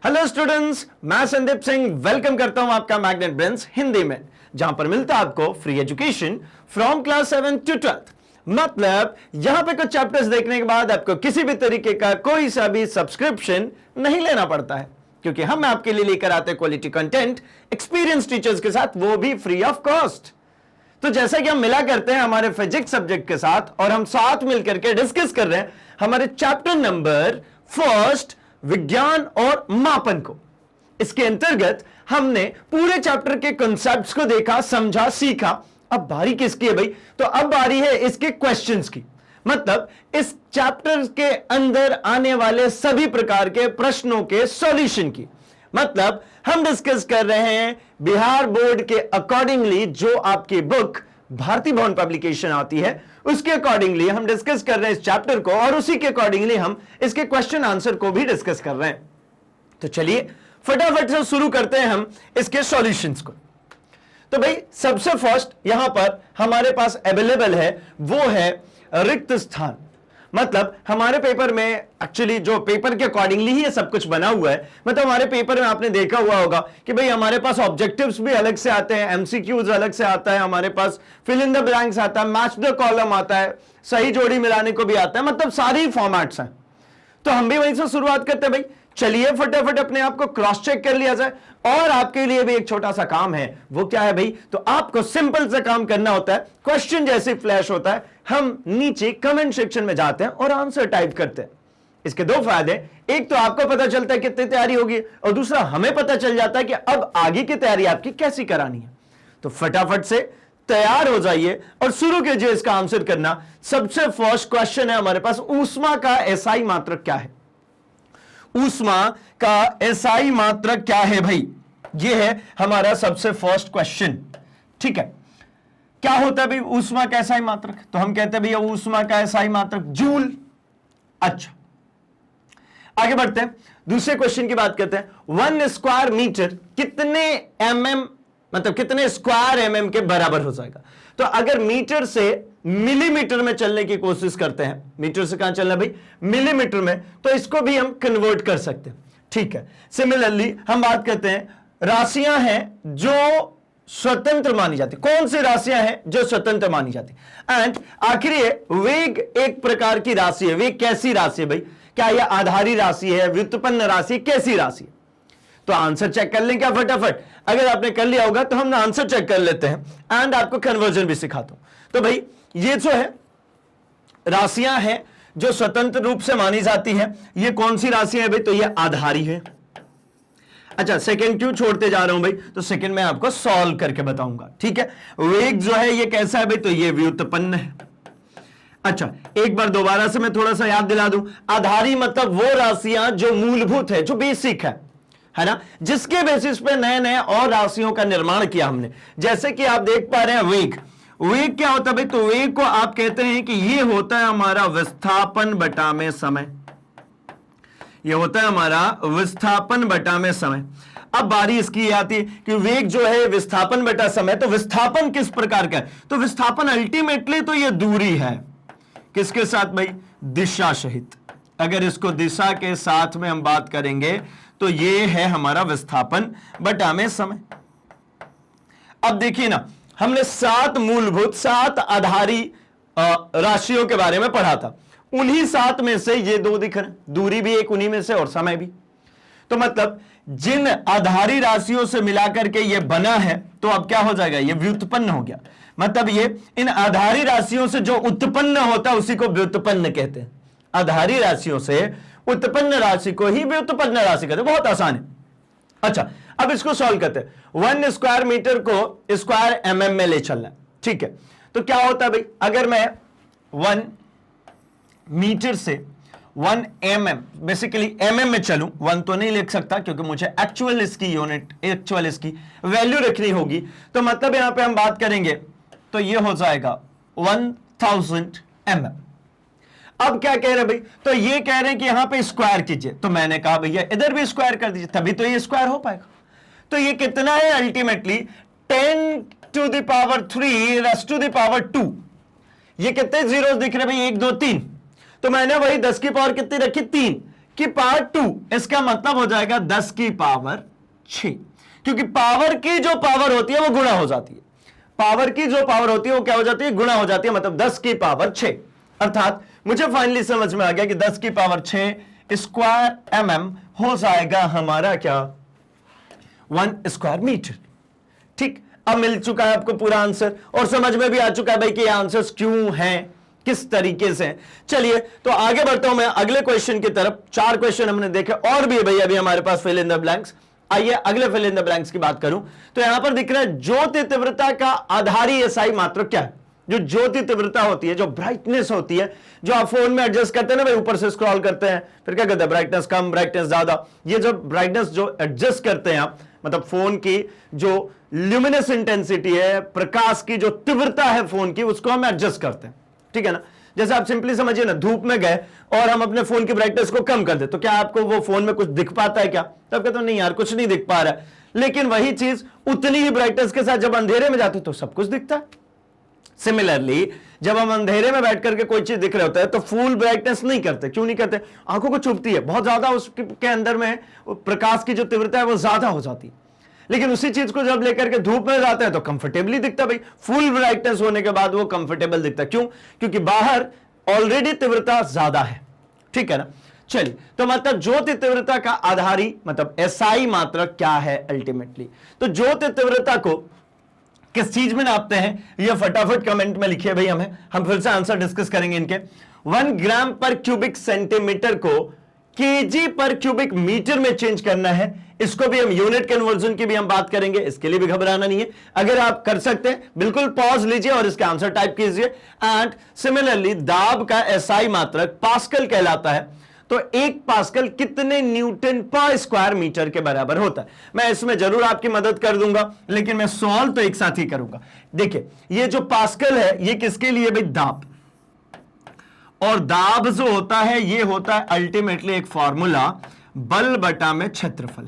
Hello students, मैं Sandeep Singh welcome करता हूं आपका मैग्नेट ब्रेन्स हिंदी में, जहां पर मिलता है आपको free education from class 7 to 12। मतलब यहां पे कुछ चैप्टर्स देखने के बाद आपको किसी भी तरीके का कोई सा भी सब्सक्रिप्शन नहीं लेना पड़ता है, क्योंकि हम आपके लिए लेकर आते हैं क्वालिटी कंटेंट एक्सपीरियंस टीचर्स के साथ, वो भी फ्री ऑफ कॉस्ट। तो जैसा कि हम मिला करते हैं हमारे फिजिक्स सब्जेक्ट के साथ, और हम साथ मिलकर के डिस्कस कर रहे हैं हमारे चैप्टर नंबर फर्स्ट विज्ञान और मापन को। इसके अंतर्गत हमने पूरे चैप्टर के कॉन्सेप्ट्स को देखा, समझा, सीखा। अब बारी किसकी है भाई? तो अब बारी है इसके क्वेश्चंस की। मतलब इस चैप्टर के अंदर आने वाले सभी प्रकार के प्रश्नों के सॉल्यूशन की। मतलब हम डिस्कस कर रहे हैं बिहार बोर्ड के अकॉर्डिंगली, जो आपकी बुक भारती भवन पब्लिकेशन आती है उसके अकॉर्डिंगली हम डिस्कस कर रहे हैं इस चैप्टर को, और उसी के अकॉर्डिंगली हम इसके क्वेश्चन आंसर को भी डिस्कस कर रहे हैं। तो चलिए फटाफट से शुरू करते हैं हम इसके सॉल्यूशंस को। तो भाई सबसे फर्स्ट यहां पर हमारे पास अवेलेबल है वो है रिक्त स्थान। मतलब हमारे पेपर में एक्चुअली जो पेपर के अकॉर्डिंगली ही ये सब कुछ बना हुआ है। मतलब हमारे पेपर में आपने देखा हुआ होगा कि भाई हमारे पास ऑब्जेक्टिव्स भी अलग से आते हैं, एमसीक्यूज अलग से आता है, हमारे पास फिल इन द ब्लैंक्स आता है, मैच द कॉलम आता है, सही जोड़ी मिलाने को भी आता है। मतलब सारी फॉर्मेट्स हैं। तो हम भी वहीं से शुरुआत करते हैं भाई। चलिए फटाफट अपने आप को क्रॉस चेक कर लिया जाए। और आपके लिए भी एक छोटा सा काम है, वो क्या है भाई? तो आपको सिंपल सा काम करना होता है। क्वेश्चन जैसे फ्लैश होता है, हम नीचे कमेंट सेक्शन में जाते हैं और आंसर टाइप करते हैं। इसके दो फायदे, एक तो आपको पता चलता है कितनी तैयारी होगी, और दूसरा हमें पता चल जाता है कि अब आगे की तैयारी आपकी कैसी करानी है। तो फटाफट से तैयार हो जाइए और शुरू कीजिए इसका आंसर करना। सबसे फर्स्ट क्वेश्चन है हमारे पास, ऊष्मा का एसआई मात्रक क्या है? ऊष्मा का एसआई मात्रक क्या है भाई? यह है हमारा सबसे फर्स्ट क्वेश्चन। ठीक है, क्या होता है भाई ऊष्मा का एसआई मात्रक? तो हम कहते हैं भैया ऊष्मा का एसआई मात्रक जूल। अच्छा, आगे बढ़ते हैं, दूसरे क्वेश्चन की बात करते हैं। 1 स्क्वायर मीटर कितने mm, मतलब कितने स्क्वायर mm के बराबर हो जाएगा? तो अगर मीटर से मिलीमीटर में चलने की कोशिश करते हैं, मीटर से कहां चलना भाई? मिलीमीटर में, तो इसको भी हम कन्वर्ट कर सकते हैं। ठीक है, सिमिलरली हम बात करते हैं राशियां हैं जो स्वतंत्र मानी जाती। कौन सी राशियां हैं जो स्वतंत्र मानी जाती? एंड आखिरी है वेग, एक प्रकार की राशि है। वेग कैसी राशि है भाई? क्या यह आधारी राशि है, व्युत्पन्न राशि, कैसी राशि है? तो आंसर चेक कर लें क्या फटाफट? अगर आपने कर लिया होगा तो हम आंसर चेक कर लेते हैं एंड आपको कन्वर्जन भी सिखाता हूं। तो भाई ये जो है राशियां हैं जो स्वतंत्र रूप से मानी जाती हैं, ये कौन सी राशि है भाई? तो ये आधारी है। अच्छा, सेकंड क्यों छोड़ते जा रहा हूं भाई? तो सेकंड मैं आपको सॉल्व करके बताऊंगा। ठीक है, वेग जो है ये कैसा है भाई? तो ये व्युत्पन्न है। अच्छा, एक बार दोबारा से मैं थोड़ा सा याद दिला दूं। आधारी मतलब वो राशियां जो मूलभूत है, जो बेसिक है ना, जिसके बेसिस पे नए नए और राशियों का निर्माण किया हमने। जैसे कि आप देख पा रहे हैं वेग। वेग क्या होता है भाई? तो वेग को आप कहते हैं कि ये होता है हमारा विस्थापन बटा में समय। ये होता है हमारा विस्थापन बटा में समय। अब बारी इसकी आती है कि वेग जो है विस्थापन बटा समय, तो विस्थापन किस प्रकार का है? तो विस्थापन अल्टीमेटली तो ये दूरी है, किसके साथ भाई? दिशा सहित। अगर इसको दिशा के साथ में हम बात करेंगे तो ये है हमारा विस्थापन बटा में समय। अब देखिए ना, हमने 7 मूलभूत 7 आधारी राशियों के बारे में पढ़ा था। उन्हीं 7 में से ये 2 दिख रहे, दूरी भी एक उन्हीं में से और समय भी। तो मतलब जिन आधारी राशियों से मिलाकर के ये बना है, तो अब क्या हो जाएगा? ये व्युत्पन्न हो गया। मतलब ये इन आधारी राशियों से जो उत्पन्न होता है उसी को व्युत्पन्न कहते हैं। आधारी राशियों से उत्पन्न राशि को ही व्युत्पन्न राशि कहते हैं। बहुत आसान है। अच्छा, अब इसको सॉल्व करते हैं। 1 स्क्वायर मीटर को स्क्वायर mm में ले चलना है। ठीक है, तो क्या होता है भाई? अगर मैं 1 मीटर से 1 mm, बेसिकली mm में चलूं, 1 तो नहीं लिख सकता क्योंकि मुझे एक्चुअल इसकी यूनिट, एक्चुअल इसकी वैल्यू रखनी होगी। तो मतलब यहां पे हम बात करेंगे तो ये हो जाएगा 1000 mm। अब क्या कह रहे हैं भाई? तो ये कह रहे हैं कि यहां पे स्क्वायर कीजिए। तो मैंने कहा भैया इधर भी स्क्वायर कर दीजिए, तभी तो ये स्क्वायर हो पाएगा। तो ये कितना है? Ultimately 10 to the power 3 raised to the power 2। ये कितने जीरोस दिख रहे हैं भाई? 1 2 3। तो मैंने वही 10 की पावर कितनी रखी? 3। कि पावर 2, इसका मतलब हो जाएगा 10 की पावर 6, क्योंकि पावर की जो पावर होती है वो गुणा हो जाती है, पावर की जो पावर होती है वो क्या हो जाती है, गुणा हो जाती है, मतलब 10 की पावर 6। अर्थात मुझे फाइनली समझ में आ गया कि 10 की पावर 6 स्क्वायर mm हो जाएगा हमारा क्या, 1 स्क्वायर मीटर। ठीक, अब मिल चुका है आपको पूरा आंसर और समझ में भी आ चुका है भाई कि ये आंसर्स क्यों हैं, किस तरीके से। चलिए तो आगे बढ़ता हूं मैं अगले क्वेश्चन की तरफ। 4 क्वेश्चन हमने देखे और भी है भैया अभी हमारे पास फिल इन द ब्लैंक्स। आइए अगले फिल इन द ब्लैंक्स की बात करूं तो यहां पर दिख रहा है ज्योति तीव्रता का आधारी एसआई मात्रक क्या है। जो ज्योति तीव्रता होती है, जो ब्राइटनेस होती है, जो आप फोन में एडजस्ट करते हैं ना भाई, ऊपर से स्क्रॉल करते हैं फिर क्या कहते हैं ब्राइटनेस कम ब्राइटनेस ज्यादा, ये जो ब्राइटनेस जो एडजस्ट करते हैं आप, मतलब फोन की जो ल्यूमिनस इंटेंसिटी है, प्रकाश की जो तीव्रता है फोन की, उसको हम एडजस्ट करते हैं। ठीक है ना, जैसे आप सिंपली समझिए ना, धूप में गए और हम अपने फोन की ब्राइटनेस को कम कर दे तो क्या आपको वो फोन में कुछ दिख पाता है क्या, तब कहते हो नहीं यार कुछ नहीं दिख पा रहा है। लेकिन वही चीज उतनी ही ब्राइटनेस के साथ जब अंधेरे में जाते तो सब कुछ दिखता है। सिमिलरली जब हम अंधेरे में बैठ करके कोई चीज दिख रहे होता है तो फुल ब्राइटनेस नहीं करते। क्यों नहीं करते, आंखों को चुभती है, बहुत ज्यादा उसके अंदर में प्रकाश की जो तीव्रता है वो ज्यादा हो जाती है। लेकिन उसी चीज को जब लेकर के धूप में जाते हैं तो कंफर्टेबली दिखता है भाई, फुल ब्राइटनेस होने के बाद वो कंफर्टेबल दिखता है। क्यों, क्योंकि बाहर ऑलरेडी तीव्रता ज्यादा है। ठीक है ना, चलिए तो मतलब ज्योति तीव्रता का आधारी मतलब एसआई मात्रक क्या है अल्टीमेटली। तो ज्योति तीव्रता को किस चीज में नापते हैं ये फटाफट कमेंट में लिखिए भाई, हम फिर से आंसर डिस्कस करेंगे इनके। 1 ग्राम पर क्यूबिक सेंटीमीटर को केजी पर क्यूबिक मीटर में चेंज करना है। इसको भी हम यूनिट कन्वर्जन की भी हम बात करेंगे, इसके लिए भी घबराना नहीं है। अगर आप कर सकते हैं बिल्कुल पॉज लीजिए और इसका आंसर टाइप कीजिए। एंड सिमिलरली दाब का एसआई मात्रक पास्कल कहलाता है। तो 1 पास्कल कितने न्यूटन पर स्क्वायर मीटर के बराबर होता है। मैं इसमें जरूर आपकी मदद कर दूंगा लेकिन मैं सॉल्व तो एक साथ ही करूंगा। देखिए ये जो पास्कल है ये किसके लिए भाई, दाब, और दाब जो होता है ये होता है अल्टीमेटली एक फॉर्मूला बल बटा में क्षेत्रफल।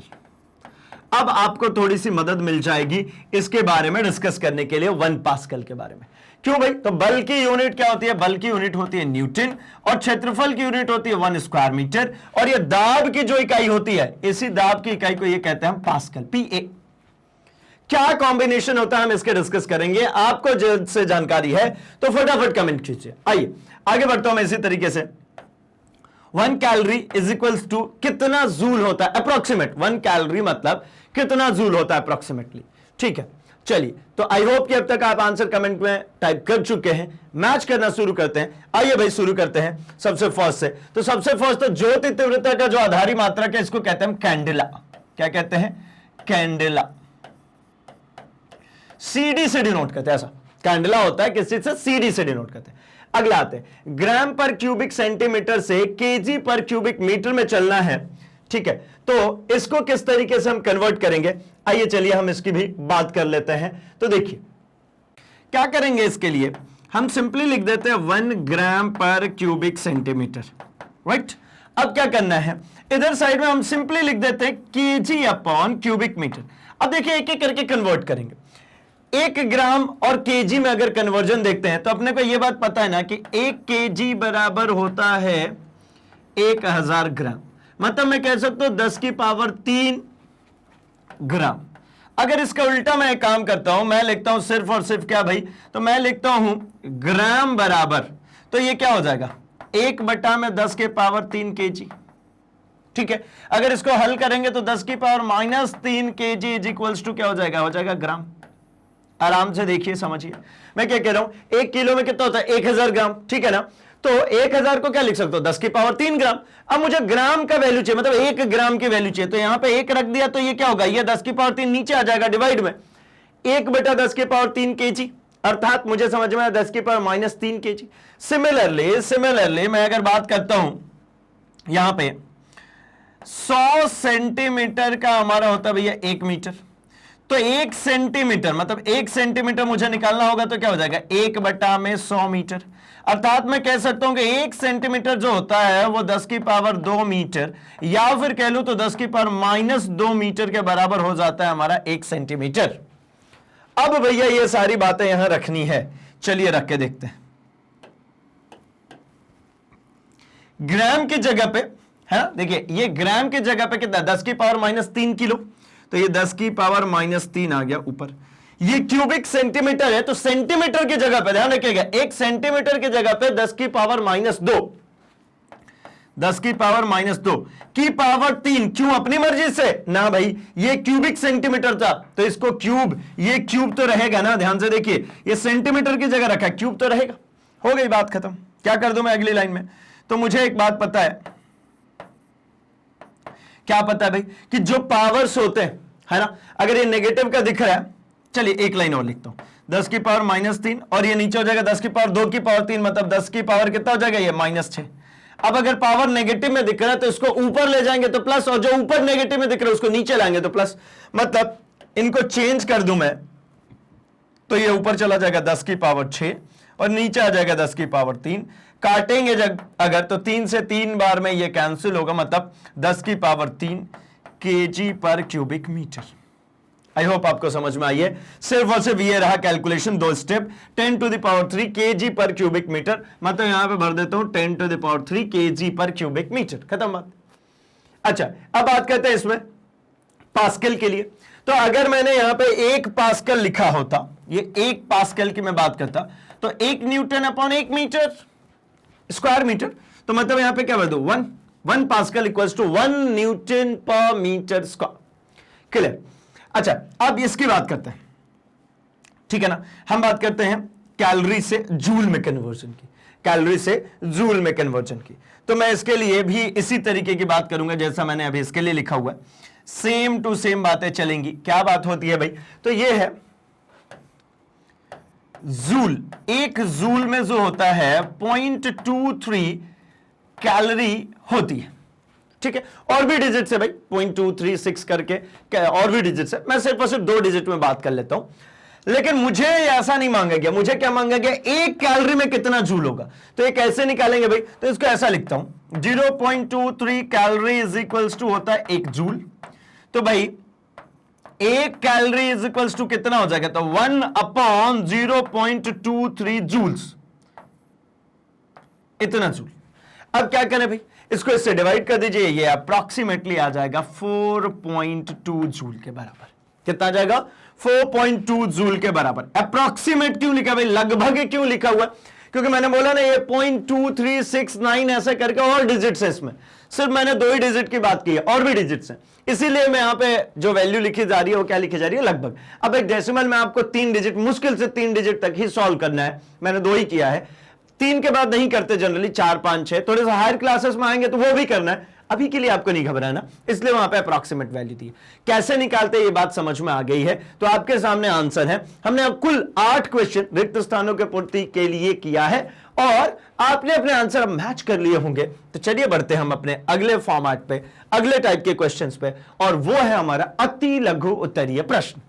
अब आपको थोड़ी सी मदद मिल जाएगी इसके बारे में डिस्कस करने के लिए 1 पास्कल के बारे में। क्यों भाई, तो बल की यूनिट क्या होती है, बल की यूनिट होती है न्यूटन और क्षेत्रफल की यूनिट होती है 1 स्क्वायर मीटर। और ये दाब की जो इकाई होती है, इसी दाब की इकाई को ये कहते हैं हम पास्कल, पीए। क्या कॉम्बिनेशन होता है हम इसके डिस्कस करेंगे। आपको जल्द से जानकारी है तो फटाफट कमेंट कीजिए। आइए आगे बढ़ता हूं मैं इसी तरीके से। 1 कैलोरी इज इक्वल्स टू कितना जूल होता है अप्रोक्सीमेट। 1 कैलोरी मतलब कितना जूल होता है अप्रोक्सीमेटली। ठीक है, चलिए तो आई होप कि अब तक आप आंसर कमेंट में टाइप कर चुके हैं। मैच करना शुरू करते हैं। आइए भाई शुरू करते हैं सबसे फर्स्ट से। तो सबसे फर्स्ट तो ज्योति तीव्रता का जो आधारी मात्रक है इसको कहते हैं कैंडेला। क्या कहते हैं, कैंडेला। सीडी से डिनोट करते हैं, ऐसा कैंडेला होता है किस चीज से, सीडी से डिनोट करते हैं। अगला आते हैं ग्राम पर क्यूबिक सेंटीमीटर से केजी पर क्यूबिक मीटर में चलना है। ठीक है, तो इसको किस तरीके से हम कन्वर्ट करेंगे, आइए चलिए हम इसकी भी बात कर लेते हैं। तो देखिए क्या करेंगे, इसके लिए हम सिंपली लिख देते हैं 1 ग्राम पर क्यूबिक सेंटीमीटर, राइट। अब क्या करना है, इधर साइड में हम सिंपली लिख देते हैं केजी अपॉन क्यूबिक मीटर। अब देखिए एक एक करके कन्वर्ट करेंगे। 1 ग्राम और केजी में अगर कन्वर्जन देखते हैं तो अपने को यह बात पता है ना कि 1 केजी बराबर होता है 1000 ग्राम। मतलब मैं कह सकता हूं 10 की पावर 3 ग्राम। अगर इसका उल्टा मैं काम करता हूं, मैं लिखता हूं सिर्फ और सिर्फ क्या भाई, तो मैं लिखता हूं ग्राम बराबर, तो ये क्या हो जाएगा 1 बटा में 10 के पावर 3 केजी। ठीक है, अगर इसको हल करेंगे तो 10 की power -3 kg is equals to क्या हो जाएगा ग्राम। आराम से देखिए समझिए मैं क्या कह रहा हूं। 1 किलो में कितना होता है 1000 ग्राम। ठीक है ना, तो 1000 को क्या लिख सकते हो 10 की पावर 3 ग्राम। अब मुझे ग्राम का वैल्यू चाहिए, मतलब 1 ग्राम की वैल्यू चाहिए, तो यहां पे 1 रख दिया तो ये क्या होगा, ये 10 की पावर 3 नीचे आ जाएगा डिवाइड में 1 बटा 10 की पावर 3 केजी, अर्थात मुझे समझ में आया 10 की पावर -3 केजी। सिमिलरली मैं अगर बात करता हूं यहां पे 100 सेंटीमीटर का हमारा होता है भैया 1 मीटर। तो 1 सेंटीमीटर मतलब 1 सेंटीमीटर मुझे निकालना होगा तो क्या हो जाएगा 1 बटा में 100 मीटर। अर्थात मैं कह सकता हूं कि 1 सेंटीमीटर जो होता है वो 10 की पावर 2 मीटर, या फिर कह लूं तो 10 की पावर -2 मीटर के बराबर हो जाता है हमारा 1 सेंटीमीटर। अब भैया ये सारी बातें यहां रखनी है, चलिए रख के देखते हैं। ग्राम की जगह पे है ना। देखिए ये ग्राम की जगह पे कितना, 10 की पावर -3 किलो, तो ये 10 की पावर -3 आ गया ऊपर। ये क्यूबिक सेंटीमीटर है, तो सेंटीमीटर की जगह पे ध्यान रखिएगा, 1 सेंटीमीटर की जगह पे 10 की पावर -2, 10 की पावर -2 की पावर 3, क्यों, अपनी मर्जी से ना भाई, ये क्यूबिक सेंटीमीटर था तो इसको क्यूब, ये क्यूब तो रहेगा ना, ध्यान से देखिए, ये सेंटीमीटर की जगह रखा है, क्यूब तो रहेगा। हो गई बात खत्म। क्या कर दूं मैं अगली लाइन में, तो मुझे एक बात पता है, क्या पता है भाई, कि जो पावर्स होते हैं, है ना, अगर ये नेगेटिव का दिख रहा है, चलिए एक लाइन और लिखता हूं, 10 की पावर -3 और ये नीचे हो जाएगा 10 की पावर 2 की पावर 3, मतलब 10 की पावर कितना हो जाएगा, ये -6। अब अगर पावर नेगेटिव में दिख रहा है तो इसको ऊपर ले जाएंगे तो प्लस, और जो ऊपर नेगेटिव में दिख रहा है उसको नीचे लाएंगे तो प्लस, मतलब इनको चेंज कर दूं मैं तो ये ऊपर चला जाएगा 10 की पावर 6 और नीचे आ जाएगा 10 की पावर 3। काटेंगे जब अगर तो 3 से 3 बार में ये कैंसिल होगा, मतलब 10 की power 3 kg per cubic metre. I hope आपको समझ में आई है। सिर्फ और सिर्फ ये रहा calculation, 2 step, 10 to the power 3 kg per cubic metre, मतलब यहां पे भर देता हूं 10 to the power 3 kg per cubic metre, खत्म बात। अच्छा अब बात करते हैं इसमें पास्कल के लिए। तो अगर मैंने यहां पे 1 पास्कल लिखा होता, ये 1 पास्कल की मैं बात करता, तो 1 newton upon 1 metre square metre, तो मतलब यहां पे क्या भर दो, 1 pascal equals to 1 newton per metre square. Clear. अच्छा अब इसकी बात करते हैं, ठीक है ना, हम बात करते हैं कैलोरी से जूल में कन्वर्जन की, कैलोरी से जूल में कन्वर्जन की। तो मैं इसके लिए भी इसी तरीके की बात करूंगा जैसा मैंने अभी इसके लिए लिखा हुआ है, सेम टू सेम बातें चलेंगी। क्या बात होती है भाई, तो ये है जूल, एक जूल में जो होता है 0.23 कैलोरी होती है, ठीक है। और भी डिजिट से भाई 0.236 करके और भी डिजिट से, मैं सिर्फ और सिर्फ 2 डिजिट में बात कर लेता हूं। लेकिन मुझे ऐसा नहीं मांगा गया, मुझे क्या मांगा गया, 1 कैलोरी में कितना जूल होगा। तो ये कैसे निकालेंगे भाई, तो इसको ऐसा लिखता हूं, 0.23 कैलोरी इज इक्वल्स टू होता है 1 जूल। तो भाई 1 कैलोरी इज इक्वल्स टू कितना हो जाएगा, तो 1 अपॉन 0.23 जूल्स, इतना जूल। अब क्या करें भाई, इसको इससे डिवाइड कर दीजिए, ये अप्रॉक्सीमेटली आ जाएगा 4.2 जूल के बराबर। कितना आ जाएगा, 4.2 जूल के बराबर। अप्रॉक्सीमेट क्यों लिखा भाई, लगभग क्यों लिखा हुआ, क्योंकि मैंने बोला ना ये 0.2369 ऐसे करके और डिजिट्स है इसमें, सिर्फ मैंने 2 ही डिजिट की बात की है, और भी डिजिट्स हैं, इसीलिए मैं यहां पे जो वैल्यू लिखी जा रही है वो क्या लिखी जा रही है, लगभग। अब एक डेसिमल में आपको 3 डिजिट, मुश्किल से 3 डिजिट तक ही सॉल्व करना है, मैंने 2 ही किया है, 3 के बाद नहीं करते जनरली, 4, 5, 6, थोड़े सा हायर क्लासेस में आएंगे तो वो भी करना है, अभी के लिए आपको नहीं घबराना, इसलिए वहां पे अप्रॉक्सीमेट वैल्यू दी। कैसे निकालते ये बात समझ में आ गई है, तो आपके सामने आंसर है। हमने अब कुल 8 क्वेश्चन रिक्त स्थानों के पूर्ति के लिए किया है और आपने अपने आंसर अब मैच कर लिए होंगे। तो चलिए बढ़ते हम अपने अगले फॉर्मेट पे, अगले टाइप के क्वेश्चंस पे, और वो है हमारा अति लघु उत्तरीय प्रश्न।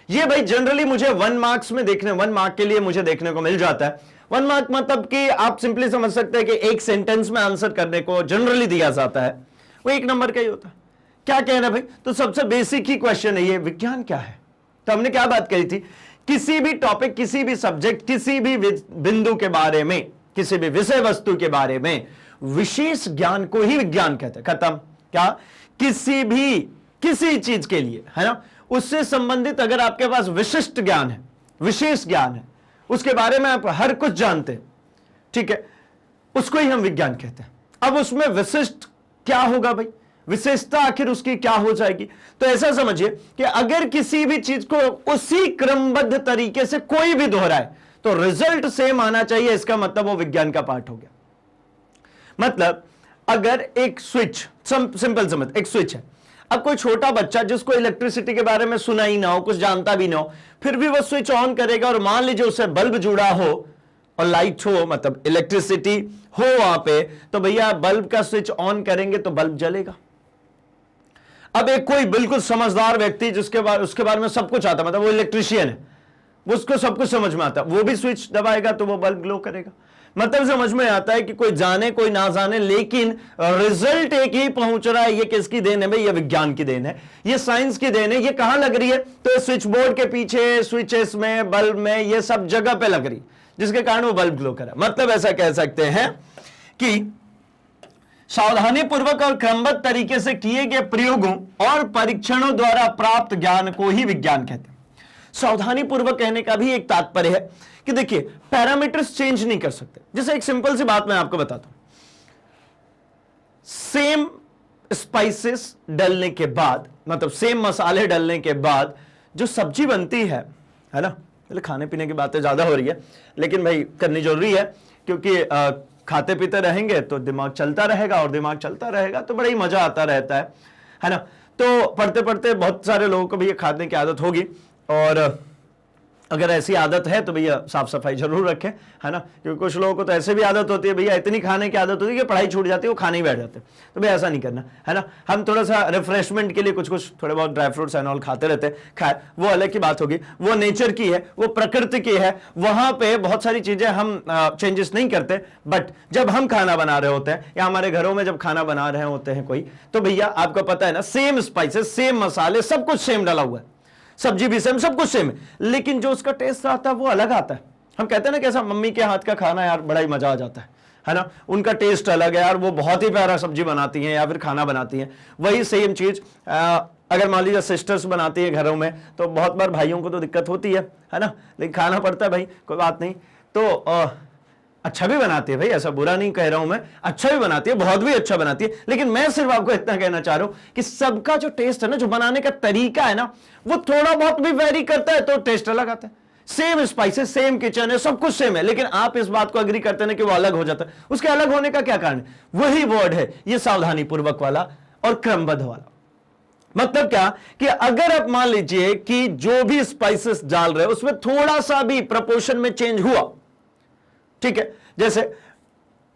ये भाई जनरली मुझे 1 मार्क्स में देखने, 1 मार्क के लिए मुझे देखने को मिल जाता है। 1 मार्क मतलब कि आप सिंपली समझ सकते हैं कि एक सेंटेंस में आंसर करने को जनरली दिया जाता है, वो 1 नंबर का ही होता है। क्या कहना भाई, तो सबसे बेसिक ही क्वेश्चन है ये, विज्ञान क्या है। तो हमने क्या बात करी थी, किसी भी टॉपिक, किसी भी सब्जेक्ट, किसी भी बिंदु के बारे में, किसी भी विषय वस्तु के बारे में विशेष ज्ञान को ही विज्ञान कहते हैं। खत्म। क्या, किसी भी, किसी चीज के लिए, है ना, उससे संबंधित अगर आपके पास विशिष्ट ज्ञान है, विशेष ज्ञान है, उसके बारे में आप हर कुछ जानते हैं, ठीक है, उसको ही हम विज्ञान कहते हैं। अब उसमें विशिष्ट क्या होगा भाई, विशेषता आखिर उसकी क्या हो जाएगी। तो ऐसा समझिए कि अगर किसी भी चीज को उसी क्रमबद्ध तरीके से कोई भी दोहराए तो रिजल्ट सेम आना चाहिए, इसका मतलब वो विज्ञान का पार्ट हो गया। मतलब अगर एक स्विच, सिंपल समझ, एक स्विच है, अब कोई छोटा बच्चा जिसको इलेक्ट्रिसिटी के बारे में सुना ही ना हो, कुछ जानता भी ना हो, फिर भी वो स्विच ऑन करेगा और मान लीजिए उससे बल्ब जुड़ा हो और लाइट हो, मतलब इलेक्ट्रिसिटी हो वहां पे, तो भैया बल्ब का स्विच ऑन करेंगे तो बल्ब जलेगा। अब एक कोई बिल्कुल समझदार व्यक्ति जिसके उसके बारे में सब कुछ आता, मतलब वो इलेक्ट्रिशियन है, उसको सब कुछ समझ में आता, वो भी स्विच दबाएगा तो वो बल्ब ग्लो करेगा। मतलब समझ में आता है कि कोई जाने कोई ना जाने, लेकिन रिजल्ट एक ही पहुंच रहा है। ये किसकी देन है भाई, ये विज्ञान की देन है, ये साइंस की देन है। ये कहां लग रही है, तो स्विच बोर्ड के पीछे, स्विचेस में, बल्ब में, ये सब जगह पे लग रही, जिसके कारण वो बल्ब ग्लो करा। मतलब ऐसा कह सकते हैं कि सावधानी पूर्वक और क्रमबद्ध तरीके से किए गए प्रयोगों और परीक्षणों द्वारा प्राप्त ज्ञान को ही विज्ञान कहते हैं। सावधानी पूर्वक कहने का भी एक तात्पर्य है कि देखिए पैरामीटर्स चेंज नहीं कर सकते। जैसे एक सिंपल सी बात मैं आपको बताता हूं, सेम स्पाइसेस डलने के बाद, मतलब सेम मसाले डलने के बाद जो सब्जी बनती है ना, मतलब खाने पीने की बातें ज्यादा हो रही है लेकिन भाई करनी जरूरी है, क्योंकि खाते पीते रहेंगे तो दिमाग चलता रहेगा, और दिमाग चलता रहेगा तो बड़ा ही मजा आता रहता है ना। तो पढ़ते पढ़ते बहुत सारे लोगों को भी ये खाने की आदत होगी, और अगर ऐसी आदत है तो भैया साफ सफाई जरूर रखें, है ना, क्योंकि कुछ लोगों को तो ऐसे भी आदत होती है, भैया इतनी खाने की आदत होती है कि पढ़ाई छूट जाती है, वो खाने ही बैठ जाते हैं। तो भैया ऐसा नहीं करना, है ना। हम थोड़ा सा रिफ्रेशमेंट के लिए कुछ कुछ थोड़े बहुत ड्राई फ्रूट्स एंड ऑल खाते रहते हैं, खाए, वो अलग की बात होगी, वो नेचर की है, वो प्रकृति की है, वहां पे बहुत सारी चीजें हम चेंजेस नहीं करते। बट जब हम खाना बना रहे होते हैं या हमारे घरों में जब खाना बना रहे होते हैं कोई, तो भैया आपको पता है ना, सेम स्पाइसेस, सेम मसाले, सब कुछ सेम डाला हुआ है, सब्जी भी सेम, सब कुछ सेम है, लेकिन जो उसका टेस्ट आता है वो अलग आता है। हम कहते हैं ना कैसा मम्मी के हाथ का खाना यार बड़ा ही मजा आ जाता है ना, उनका टेस्ट अलग है यार, वो बहुत ही प्यारा सब्जी बनाती हैं या फिर खाना बनाती हैं। वही सेम चीज अगर मान लीजिए सिस्टर्स बनाती है घरों में, तो बहुत बार भाइयों को तो दिक्कत होती है ना, लेकिन खाना पड़ता है भाई, कोई बात नहीं। तो अच्छा भी बनाती है भाई, ऐसा बुरा नहीं कह रहा हूं मैं, अच्छा भी बनाती है, बहुत भी अच्छा बनाती है, लेकिन मैं सिर्फ आपको इतना कहना चाह रहा हूं कि सबका जो टेस्ट है ना, जो बनाने का तरीका है ना, वो थोड़ा बहुत भी वेरी करता है तो टेस्ट अलग आता है। सेम स्पाइसेस, सेम किचन है, सब कुछ सेम है, लेकिन आप इस बात को एग्री करते हैं कि वो अलग हो जाता है। उसके अलग होने का क्या कारण है? वही वर्ड है ये सावधानी पूर्वक वाला और क्रमबद्ध वाला। मतलब क्या कि अगर आप मान लीजिए कि जो भी स्पाइसेस डाल रहे हैं उसमें थोड़ा सा भी प्रपोर्शन में चेंज हुआ, ठीक है, जैसे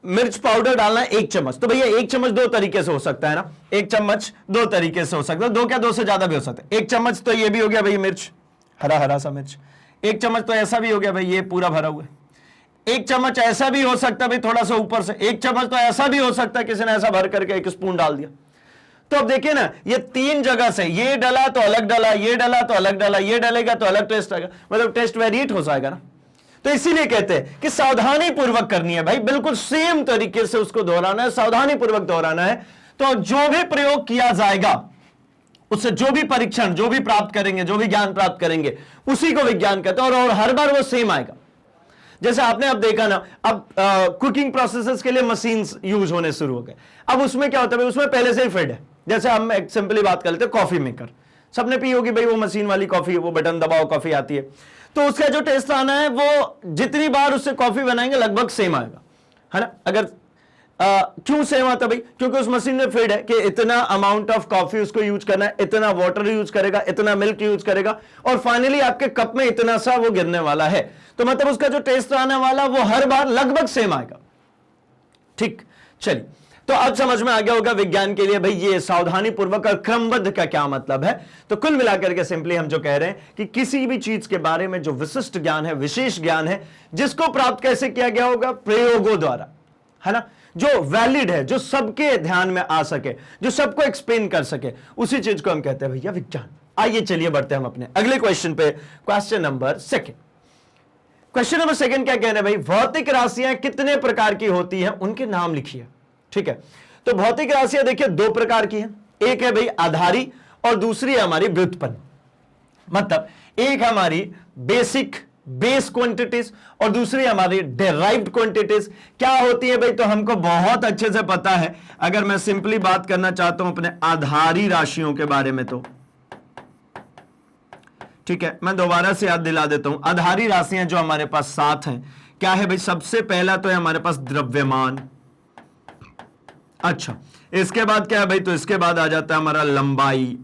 मिर्च पाउडर डालना 1 चम्मच, तो भैया 1 चम्मच 2 तरीके से हो सकता है ना, 1 चम्मच 2 तरीके से हो सकता है, 2 क्या 2 से ज्यादा भी हो सकता है। 1 चम्मच तो ये भी हो गया भाई मिर्च, हरा हरा सा मिर्च, 1 चम्मच तो ऐसा भी हो गया भाई ये पूरा भरा हुआ है, 1 चम्मच ऐसा भी हो सकता है भाई थोड़ा सा ऊपर से, 1 चम्मच तो ऐसा भी हो सकता है किसी ने ऐसा भर करके 1 स्पून डाल दिया। तो अब देखिए ना, ये 3 जगह से, ये डला तो अलग डला, ये डला तो अलग डला, ये डलेगा तो अलग टेस्ट आएगा, मतलब टेस्ट वेरिएट हो जाएगा ना। तो इसीलिए कहते हैं कि सावधानी पूर्वक करनी है भाई, बिल्कुल सेम तरीके से उसको दोहराना है, सावधानी पूर्वक दोहराना है। तो जो भी प्रयोग किया जाएगा उससे जो भी परीक्षण, जो भी प्राप्त करेंगे, जो भी ज्ञान प्राप्त करेंगे, उसी को विज्ञान कहते हैं, और हर बार वो सेम आएगा। जैसे आपने अब देखा ना, अब कुकिंग प्रोसेसेस के लिए मशीन्स यूज होने शुरू हो गए। अब उसमें क्या होता है भाई, उसमें पहले से ही फिट है। जैसे हम एक सिंपली बात कर लेते हैं, कॉफी मेकर, सबने पी होगी भाई, वो मशीन वाली कॉफी, वो बटन दबाओ कॉफी आती है, तो उसका जो टेस्ट आना है वो जितनी बार उससे कॉफी बनाएंगे लगभग सेम आएगा, है ना। अगर क्यों सेम आता भाई, क्योंकि उस मशीन में फिट है कि इतना अमाउंट ऑफ कॉफी उसको यूज करना है, इतना वाटर यूज करेगा, इतना मिल्क यूज करेगा, और फाइनली आपके कप में इतना सा वो गिरने वाला है। तो मतलब उसका जो टेस्ट आने वाला वो हर बार लगभग सेम आएगा। ठीक, चलिए, तो अब समझ में आ गया होगा विज्ञान के लिए भाई ये सावधानी पूर्वक और क्रमबद्ध का क्या मतलब है। तो कुल मिलाकर के सिंपली हम जो कह रहे हैं कि किसी भी चीज के बारे में जो विशिष्ट ज्ञान है, विशेष ज्ञान है, जिसको प्राप्त कैसे किया गया होगा, प्रयोगों द्वारा, है ना, जो वैलिड है, जो सबके ध्यान में आ सके, जो सबको एक्सप्लेन कर सके, उसी चीज को हम कहते हैं भैया विज्ञान। आइए चलिए बढ़ते हैं हम अपने अगले क्वेश्चन पे, क्वेश्चन नंबर 2। क्वेश्चन नंबर 2 क्या कह रहे हैं भाई, भौतिक राशियां कितने प्रकार की होती हैं, उनके नाम लिखिए। ठीक है, तो भौतिक राशियां देखिए 2 प्रकार की हैं, एक है भाई आधारी और दूसरी है हमारी व्युत्पन्न। मतलब एक हमारी बेस क्वांटिटीज और दूसरी हमारी डेराइव्ड क्वांटिटीज। क्या होती है भाई, तो हमको बहुत अच्छे से पता है। अगर मैं सिंपली बात करना चाहता हूं अपने आधारी राशियों के बारे में, तो ठीक है, मैं दोबारा से याद दिला देता हूं। आधारी राशियां जो हमारे पास 7 हैं, क्या है भाई, सबसे पहला तो है हमारे पास द्रव्यमान। अच्छा, इसके बाद क्या है भाई, तो इसके बाद आ जाता है हमारा लंबाई,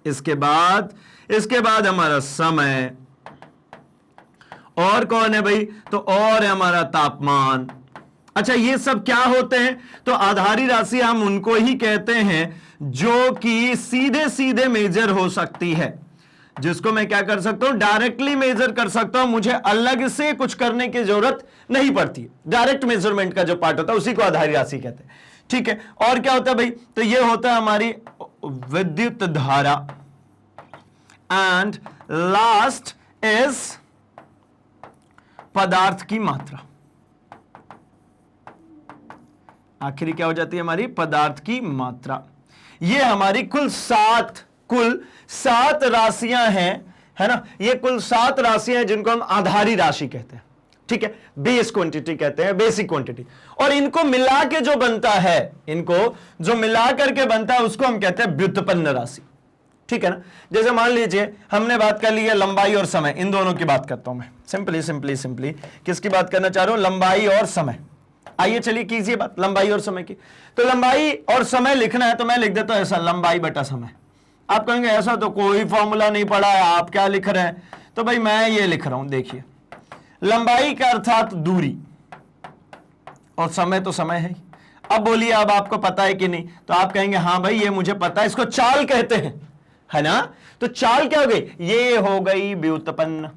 इसके बाद हमारा समय, और कौन है भाई, तो और है हमारा तापमान। अच्छा, ये सब क्या होते हैं, तो आधारी राशि हम उनको ही कहते हैं जो कि सीधे सीधे मेजर हो सकती है, जिसको मैं क्या कर सकता हूं, डायरेक्टली मेजर कर सकता हूं, मुझे अलग से कुछ करने की जरूरत नहीं पड़ती। डायरेक्ट मेजरमेंट का जो पार्ट होता है उसी को आधारी राशि कहते हैं। ठीक है, और क्या होता है भाई, तो ये होता है हमारी विद्युत धारा, एंड लास्ट इज पदार्थ की मात्रा। आखिरी क्या हो जाती है हमारी? पदार्थ की मात्रा। ये हमारी कुल सात राशियां हैं, है ना? ये कुल 7 राशियां हैं जिनको हम आधारी राशि कहते हैं, ठीक है? बेस क्वांटिटी कहते हैं, बेसिक क्वांटिटी। और इनको मिला के जो बनता है, इनको जो मिला करके बनता है उसको हम कहते हैं व्युत्पन्न राशि, ठीक है ना? जैसे मान लीजिए हमने बात कर ली है लंबाई और समय, इन दोनों की बात करता हूं मैं। सिंपली किसकी बात करना चाह रहा हूं? लंबाई और समय। आइए चलिए कीजिए बात लंबाई और समय की। तो लंबाई और समय लिखना है तो मैं लिख देता हूं ऐसा, लंबाई बटा समय। आप कहेंगे ऐसा तो कोई फॉर्मूला नहीं पढ़ा है, आप क्या लिख रहे हैं? तो भाई मैं ये लिख रहा हूं, देखिए, लंबाई का अर्थात दूरी, और समय तो समय है। अब बोलिए, अब आपको पता है कि नहीं? तो आप कहेंगे हाँ भाई ये मुझे पता है, इसको चाल कहते हैं, है ना? तो चाल क्या हो गई? ये हो गई व्युत्पन्न।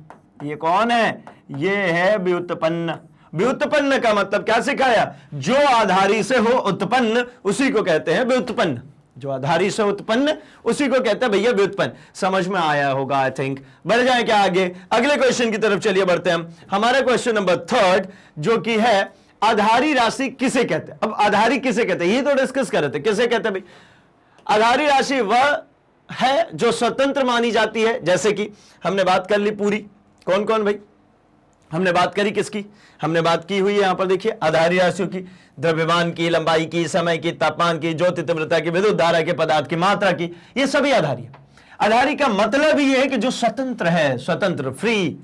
ये कौन है? ये है व्युत्पन्न। व्युत्पन्न का मतलब क्या सिखाया? जो आधारी से हो उत्पन्न उसी को कहते हैं व्युत्पन्न। जो आधारी से उत्पन्न उसी को कहते हैं भैया व्युत्पन्न। समझ में आया होगा आई थिंक। बढ़ जाए क्या आगे? अगले क्वेश्चन की तरफ चलिए बढ़ते हैं हम। हमारा क्वेश्चन नंबर 3 जो कि है आधारी राशि किसे कहते हैं? अब आधारी किसे कहते हैं ये तो डिस्कस कर रहे थे, किसे कहते हैं भाई? आधारी राशि वह है जो स्वतंत्र मानी जाती है, जैसे कि हमने बात कर ली पूरी। कौन कौन भाई? हमने बात करी किसकी? हमने बात की हुई है यहां पर देखिए आधारी राशियों की, द्रव्यमान की, लंबाई की, समय की, तापमान की, ज्योति तीव्रता की, विद्युत धारा के, पदार्थ की मात्रा की, ये सभी आधारी है। आधारी का मतलब ये है कि जो स्वतंत्र है, स्वतंत्र, फ्री,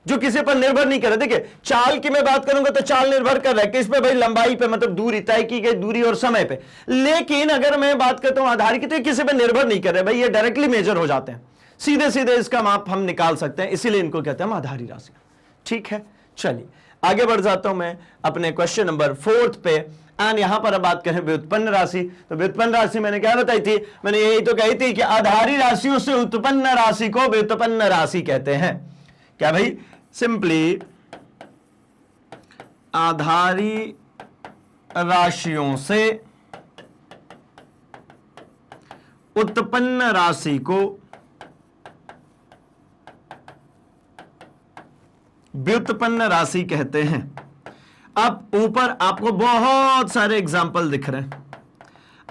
जो किसी पर निर्भर नहीं कर रहा। देखिए चाल की मैं बात करूंगा तो चाल निर्भर कर रहा है किस पे भाई? लंबाई पे, मतलब दूरी, तय की गई दूरी और समय पे। लेकिन अगर मैं बात करता हूं आधारी की तो किसी पे निर्भर नहीं कर रहे भाई, ये डायरेक्टली मेजर हो जाते हैं, सीधे सीधे इसका माप हम निकाल सकते हैं, इसीलिए इनको कहते हैं आधारी राशि। ठीक है, चलिए आगे बढ़ जाता हूं मैं अपने क्वेश्चन नंबर 4 पे। एंड यहां पर अब बात करें व्युत्पन्न राशि। तो व्युत्पन्न राशि मैंने क्या बताई थी? मैंने यही तो कही थी कि आधारी राशियों से उत्पन्न राशि को व्युत्पन्न राशि कहते हैं। क्या भाई? सिंपली आधारी राशियों से उत्पन्न राशि को व्युत्पन्न राशि कहते हैं। अब ऊपर आपको बहुत सारे एग्जाम्पल दिख रहे हैं।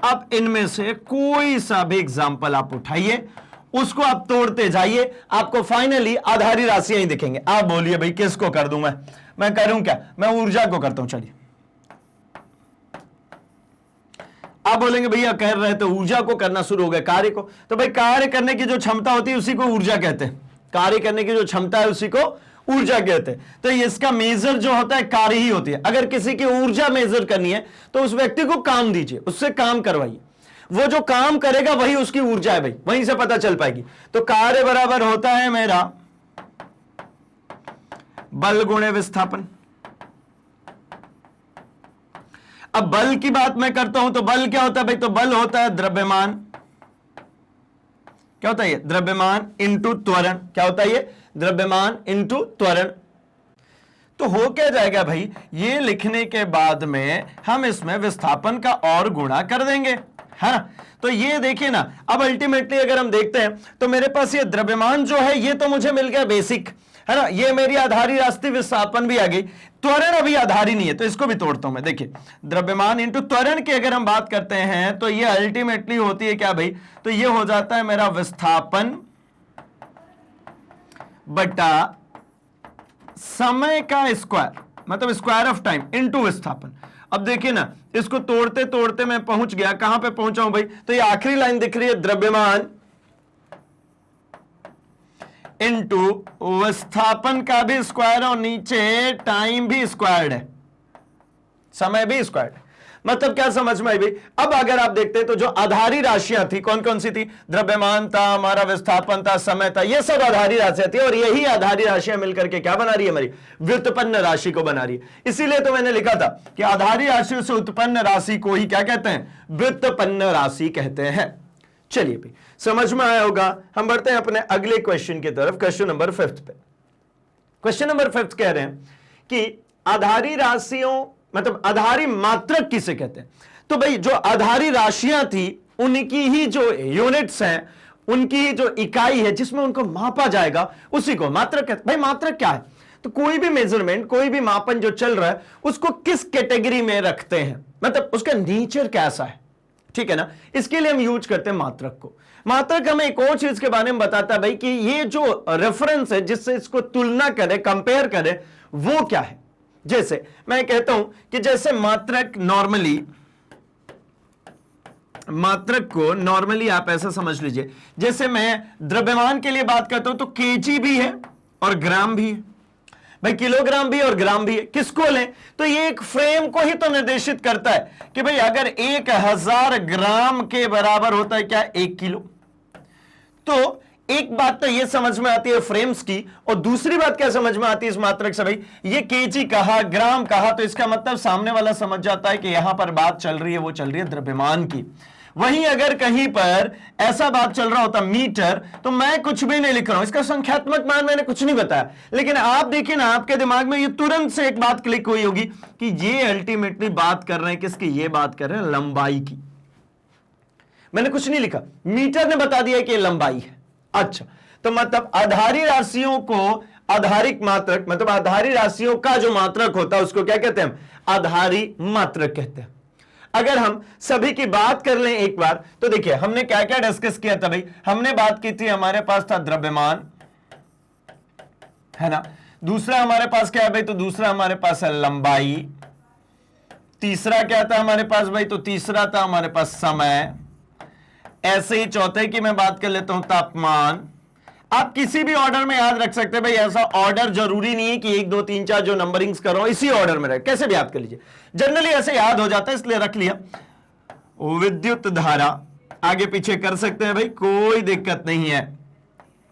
अब इनमें से कोई सा भी एग्जाम्पल आप उठाइए, उसको आप तोड़ते जाइए, आपको फाइनली आधारी राशियां ही दिखेंगे। आप बोलिए भाई किसको कर दूं मैं करूं क्या? मैं ऊर्जा को करता हूं। चलिए आप बोलेंगे भैया कह रहे तो ऊर्जा को करना शुरू हो गया, कार्य को। तो भाई कार्य करने की जो क्षमता होती है उसी को ऊर्जा कहते हैं। कार्य करने की जो क्षमता है उसी को ऊर्जा कहते हैं। तो इसका मेजर जो होता है कार्य ही होती है। अगर किसी की ऊर्जा मेजर करनी है तो उस व्यक्ति को काम दीजिए, उससे काम करवाइए, वो जो काम करेगा वही उसकी ऊर्जा है भाई, वहीं से पता चल पाएगी। तो कार्य बराबर होता है मेरा बल गुणे विस्थापन। अब बल की बात मैं करता हूं तो बल क्या होता है भाई? तो बल होता है द्रव्यमान। क्या होता है ये? द्रव्यमान इंटू त्वरण। क्या होता है ये? द्रव्यमान इंटू त्वरण। तो हो क्या जाएगा भाई? ये लिखने के बाद में हम इसमें विस्थापन का और गुणा कर देंगे, है ना? तो ये देखिए ना, अब अल्टीमेटली अगर हम देखते हैं तो मेरे पास ये द्रव्यमान जो है ये तो मुझे मिल गया बेसिक, है ना? ये मेरी आधारी राशि विस्थापन भी आ गई। त्वरण अभी आधारी नहीं है तो इसको भी तोड़ता हूं मैं। देखिए द्रव्यमान इंटू त्वरण की अगर हम बात करते हैं तो ये अल्टीमेटली होती है क्या भाई? तो ये हो जाता है मेरा विस्थापन बटा समय का स्क्वायर, मतलब स्क्वायर ऑफ टाइम इंटू विस्थापन। अब देखिए ना, इसको तोड़ते तोड़ते मैं पहुंच गया, कहां पे पहुंचा हूं भाई? तो ये आखिरी लाइन दिख रही है, द्रव्यमान इंटू विस्थापन का भी स्क्वायर और नीचे टाइम भी स्क्वायर्ड है, समय भी स्क्वायर्ड है। मतलब क्या समझ में आई भाई? अब अगर आप देखते हैं तो जो आधारी राशियां थी कौन कौन सी थी? द्रव्यमान था, हमारा विस्थापन था, समय था, ये सब आधारी राशियां थी। और यही आधारी राशियां मिलकर के क्या बना रही है? हमारी व्युत्पन्न राशि को बना रही है। इसीलिए तो मैंने लिखा था कि आधारी राशियों से उत्पन्न राशि को ही क्या कहते हैं? व्युत्पन्न राशि कहते हैं। चलिए भाई समझ में आया होगा। हम बढ़ते हैं अपने अगले क्वेश्चन की तरफ, क्वेश्चन नंबर 5 पे। क्वेश्चन नंबर 5 कह रहे हैं कि आधारी राशियों मतलब आधारी मात्रक किसे कहते हैं? तो भाई जो आधारी राशियां थी उनकी ही जो यूनिट्स हैं, उनकी ही जो इकाई है जिसमें उनको मापा जाएगा उसी को मात्रक कहते हैं। भाई मात्रक क्या है? तो कोई भी मेजरमेंट, कोई भी मापन जो चल रहा है उसको किस कैटेगरी में रखते हैं, मतलब उसका नेचर कैसा है, ठीक है ना। इसके लिए हम यूज करते हैं मात्रक को। मात्रक हमें एक और चीज के बारे में बताता है भाई कि ये जो रेफरेंस है जिससे इसको तुलना करे, कंपेयर करे, वो क्या है। जैसे मैं कहता हूं कि जैसे मात्रक को नॉर्मली आप ऐसा समझ लीजिए, जैसे मैं द्रव्यमान के लिए बात करता हूं तो केजी भी है और ग्राम भी है भाई, किलोग्राम भी और ग्राम भी है। किसको लें, तो ये एक फ्रेम को ही तो निर्देशित करता है कि भाई अगर 1000 ग्राम के बराबर होता है क्या 1 किलो। तो एक बात तो ये समझ में आती है फ्रेम्स की, और दूसरी बात क्या समझ में आती है इस मात्रक से, भाई ये केजी कहा, ग्राम कहा, तो इसका मतलब सामने वाला समझ जाता है कि यहां पर बात चल रही है, वो चल रही है द्रव्यमान की। वहीं अगर कहीं पर ऐसा बात चल रहा होता मीटर, तो मैं कुछ भी नहीं लिख रहा हूं, इसका संख्यात्मक मान मैंने कुछ नहीं बताया, लेकिन आप देखिए ना, आपके दिमाग में ये तुरंत से एक बात क्लिक हुई होगी कि ये अल्टीमेटली बात कर रहे हैं किसकी, ये बात कर रहे हैं लंबाई की। मैंने कुछ नहीं लिखा, मीटर ने बता दिया कि ये लंबाई है। अच्छा, तो मतलब आधारी राशियों को आधारिक मात्रक, मतलब आधारी राशियों का जो मात्रक होता है उसको क्या कहते हैं, आधारी मात्रक कहते हैं। अगर हम सभी की बात कर लें एक बार, तो देखिए हमने क्या क्या डिस्कस किया था भाई। हमने बात की थी, हमारे पास था द्रव्यमान, है ना। दूसरा हमारे पास क्या है भाई, तो दूसरा हमारे पास है लंबाई। तीसरा क्या था हमारे पास भाई, तो तीसरा था हमारे पास समय। ऐसे ही चौथे की मैं बात कर लेता हूं तापमान। आप किसी भी ऑर्डर में याद रख सकते हैं भाई, ऐसा ऑर्डर जरूरी नहीं है कि 1 2 3 4 जो नंबरिंग्स करो इसी ऑर्डर में रहे, कैसे भी याद कर लीजिए, जनरली ऐसे याद हो जाता है इसलिए रख लिया। विद्युत धारा आगे पीछे कर सकते हैं भाई, कोई दिक्कत नहीं है।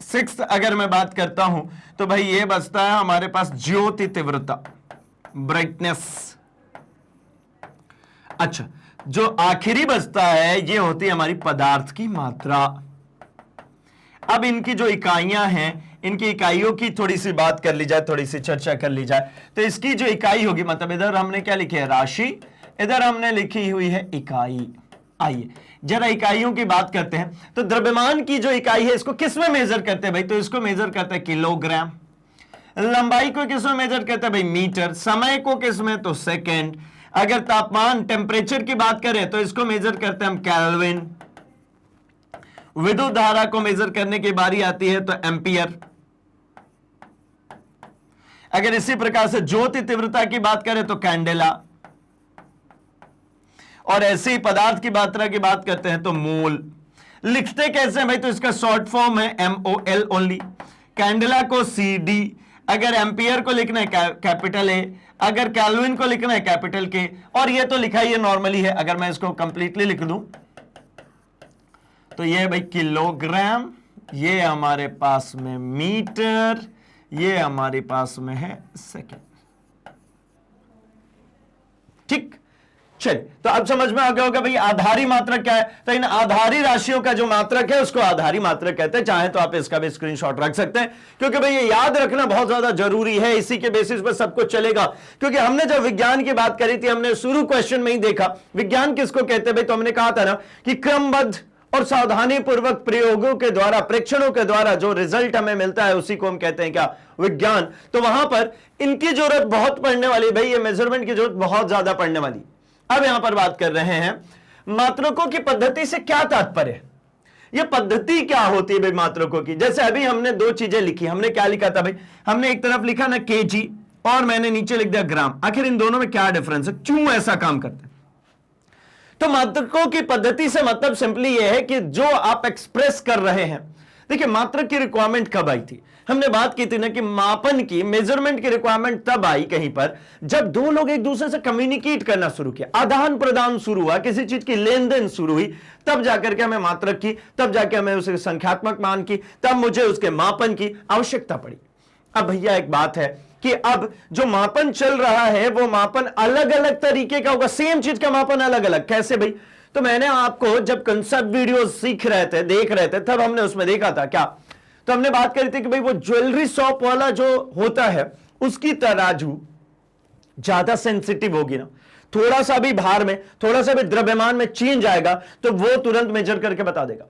6 अगर मैं बात करता हूं तो भाई ये बचता है हमारे पास ज्योति तीव्रता, ब्राइटनेस। अच्छा, जो आखिरी बचता है ये होती है हमारी पदार्थ की मात्रा। अब इनकी जो इकाइयां हैं, इनकी इकाइयों की थोड़ी सी बात कर ली जाए, थोड़ी सी चर्चा कर ली जाए, तो इसकी जो इकाई होगी, मतलब इधर हमने क्या लिखी है राशि, इधर हमने लिखी हुई है इकाई। आइए जरा इकाइयों की बात करते हैं। तो द्रव्यमान की जो इकाई है इसको किस में मेजर करते हैं भाई, तो इसको मेजर करते हैं किलोग्राम। लंबाई को किस में मेजर करते हैं भाई, मीटर। समय को किस में, तो सेकेंड। अगर तापमान टेम्परेचर की बात करें तो इसको मेजर करते हैं हम केल्विन। विद्युत धारा को मेजर करने की बारी आती है तो एम्पियर। अगर इसी प्रकार से ज्योति तीव्रता की बात करें तो कैंडेला, और ऐसे ही पदार्थ की मात्रा की बात करते हैं तो मोल। लिखते कैसे हैं भाई, तो इसका शॉर्ट फॉर्म है MOL ओनली। कैंडेला को CD, अगर एम्पियर को लिखना है कैपिटल A, अगर केल्विन को लिखना है कैपिटल K, और ये तो लिखा ही नॉर्मली है। अगर मैं इसको कंप्लीटली लिख दूं तो ये भाई किलोग्राम, ये हमारे पास में मीटर, ये हमारे पास में है सेकेंड। ठीक, चलिए तो अब समझ में आ गया होगा भाई आधारी मात्रक क्या है। तो इन आधारी राशियों का जो मात्रक है उसको आधारी मात्रक कहते हैं। चाहे तो आप इसका भी स्क्रीनशॉट रख सकते हैं, क्योंकि भाई ये याद रखना बहुत ज्यादा जरूरी है, इसी के बेसिस पर सब कुछ चलेगा। क्योंकि हमने जब विज्ञान की बात करी थी, हमने शुरू क्वेश्चन में ही देखा विज्ञान किसको कहते हैं भाई, तो हमने कहा था ना कि क्रमबद्ध और सावधानी पूर्वक प्रयोगों के द्वारा, प्रेक्षणों के द्वारा जो रिजल्ट हमें मिलता है उसी को हम कहते हैं क्या, विज्ञान। तो वहां पर इनकी जरूरत बहुत पड़ने वाली भाई, ये मेजरमेंट की जरूरत बहुत ज्यादा पड़ने वाली। अब यहां पर बात कर रहे हैं मात्रकों की पद्धति से क्या तात्पर्य है, ये पद्धति क्या होती है भाई मात्रकों की। जैसे अभी हमने 2 चीजें लिखी, हमने क्या लिखा था भाई, हमने एक तरफ लिखा ना केजी और मैंने नीचे लिख दिया ग्राम। आखिर इन दोनों में क्या डिफरेंस है, क्यों ऐसा काम करते हैं। तो मात्रकों की पद्धति से मतलब सिंपली यह है कि जो आप एक्सप्रेस कर रहे हैं। देखिए मात्रक की रिक्वायरमेंट कब आई थी, हमने बात की थी ना कि मापन की, मेजरमेंट की रिक्वायरमेंट तब आई कहीं पर जब 2 लोग एक दूसरे से कम्युनिकेट करना शुरू किया, आदान प्रदान शुरू हुआ, किसी चीज की लेन देन शुरू हुई, तब जाकर के हमें मात्रक की, तब जाकर हमें उसे संख्यात्मक मान की, तब मुझे उसके मापन की आवश्यकता पड़ी। अब भैया एक बात है कि अब जो मापन चल रहा है वो मापन अलग अलग तरीके का होगा, सेम चीज का मापन अलग अलग। कैसे भाई, तो मैंने आपको जब कंसेप्ट वीडियो सीख रहे थे, देख रहे थे, तब हमने उसमें देखा था क्या, तो हमने बात करी थी कि भाई वो ज्वेलरी शॉप वाला जो होता है उसकी तराजू ज्यादा सेंसिटिव होगी ना, थोड़ा सा भी भार में, थोड़ा सा भी द्रव्यमान में चेंज आएगा तो वो तुरंत मेजर करके बता देगा।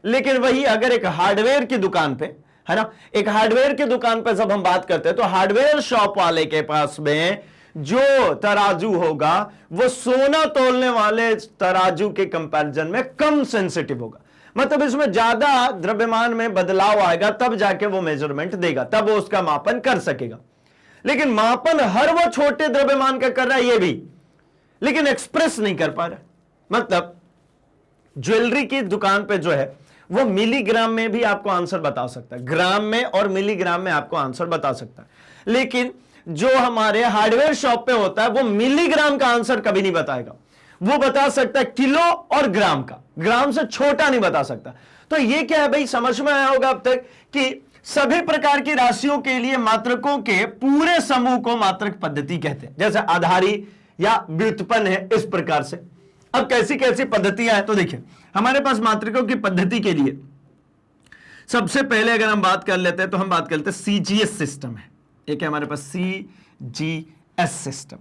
लेकिन वही अगर एक हार्डवेयर की दुकान पे है ना। एक हार्डवेयर की दुकान पर जब हम बात करते हैं तो हार्डवेयर शॉप वाले के पास में जो तराजू होगा वो सोना तोलने वाले तराजू के कंपैरिजन में कम सेंसिटिव होगा। मतलब इसमें ज्यादा द्रव्यमान में बदलाव आएगा तब जाके वो मेजरमेंट देगा, तब वो उसका मापन कर सकेगा। लेकिन मापन हर वो छोटे द्रव्यमान का कर रहा है ये भी, लेकिन एक्सप्रेस नहीं कर पा रहा। मतलब ज्वेलरी की दुकान पे जो है वो मिलीग्राम में भी आपको आंसर बता सकता है, ग्राम में और मिलीग्राम में आपको आंसर बता सकता है। लेकिन जो हमारे हार्डवेयर शॉप पे होता है वो मिलीग्राम का आंसर कभी नहीं बताएगा, वो बता सकता है किलो और ग्राम का, ग्राम से छोटा नहीं बता सकता। तो ये क्या है भाई, समझ में आया होगा अब तक कि सभी प्रकार की राशियों के लिए मात्रकों के पूरे समूह को मात्रक पद्धति कहते हैं, जैसे आधारी या व्युत्पन्न है, इस प्रकार से। अब कैसी कैसी पद्धतियां हैं, तो देखिए हमारे पास मात्रकों की पद्धति के लिए सबसे पहले अगर हम बात कर लेते हैं तो हम बात करते हैं सीजीएस सिस्टम है। एक है हमारे पास सीजीएस सिस्टम,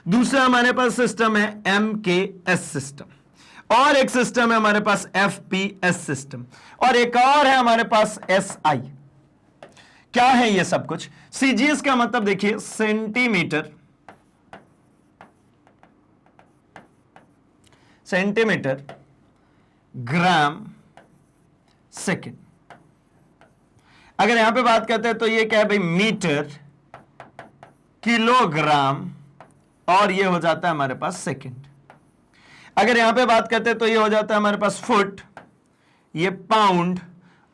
दूसरा हमारे पास सिस्टम है एमकेएस सिस्टम, और एक सिस्टम है हमारे पास एफपीएस सिस्टम, और एक और है हमारे पास एसआई। क्या है ये सब कुछ? सीजीएस का मतलब देखिए सेंटीमीटर, सेंटीमीटर, ग्राम, सेकंड। अगर यहां पे बात करते हैं तो ये क्या है भाई, मीटर, किलोग्राम, और ये हो जाता है हमारे पास सेकंड। अगर यहां पे बात करते हैं तो ये हो जाता है हमारे पास फुट, ये पाउंड,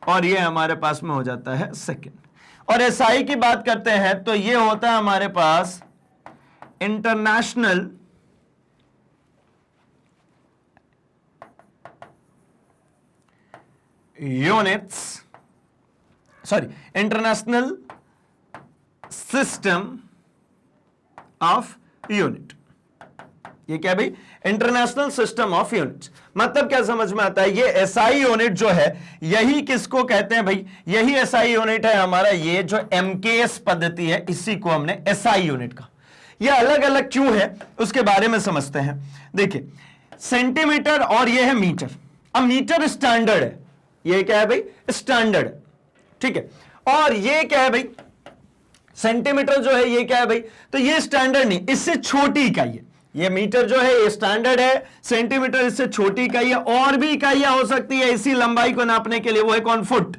और ये हमारे पास में हो जाता है सेकंड। और एसआई की बात करते हैं तो ये होता है हमारे पास international units, sorry international system of unit. ये क्या भाई, इंटरनेशनल सिस्टम ऑफ यूनिट्स। मतलब क्या समझ में आता है, ये एसआई यूनिट जो है यही किसको कहते हैं भाई, यही एसआई यूनिट है हमारा, ये जो एमकेएस पद्धति है इसी को हमने एसआई यूनिट का। ये अलग अलग क्यों है उसके बारे में समझते हैं। देखिए सेंटीमीटर और ये है मीटर। अब मीटर स्टैंडर्ड है, ये क्या है भाई, स्टैंडर्ड, ठीक है। और ये क्या है भाई, सेंटीमीटर जो है ये क्या है भाई, तो ये स्टैंडर्ड नहीं, इससे छोटी इकाई है। ये मीटर जो है ये स्टैंडर्ड है, सेंटीमीटर इससे छोटी इकाई है। और भी इकाइयां हो सकती है इसी लंबाई को नापने के लिए, वो है कौन, फुट।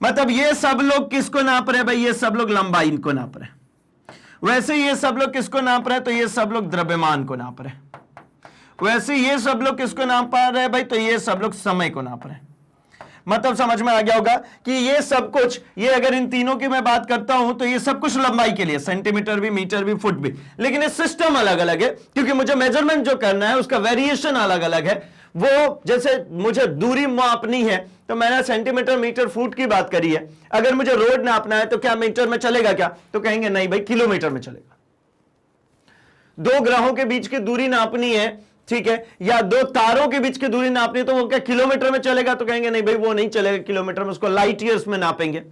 मतलब ये सब लोग किसको नाप रहे हैं भाई, ये सब लोग लंबाई को नाप रहे हैं। वैसे ये सब लोग किसको नाप रहे हैं, तो ये सब लोग द्रव्यमान को नाप रहे हैं। वैसे ये सब लोग किसको नाप पा रहे हैं भाई, तो ये सब लोग समय को नाप रहे हैं। मतलब समझ में आ गया होगा कि ये सब कुछ, ये अगर इन तीनों की मैं बात करता हूं तो ये सब कुछ लंबाई के लिए, सेंटीमीटर भी, मीटर भी, फुट भी, लेकिन ये सिस्टम अलग अलग है क्योंकि मुझे मेजरमेंट जो करना है उसका वेरिएशन अलग अलग है। वो जैसे मुझे दूरी मापनी है तो मैंने सेंटीमीटर, मीटर, फुट की बात करी है। अगर मुझे रोड नापना है तो क्या मीटर में चलेगा क्या, तो कहेंगे नहीं भाई किलोमीटर में चलेगा। दो ग्रहों के बीच की दूरी नापनी है, ठीक है, या दो तारों के बीच की दूरी नापनी है तो वो क्या किलोमीटर में चलेगा, तो कहेंगे नहीं भाई वो नहीं चलेगा किलोमीटर में, उसको लाइट ईयर्स में नापेंगे।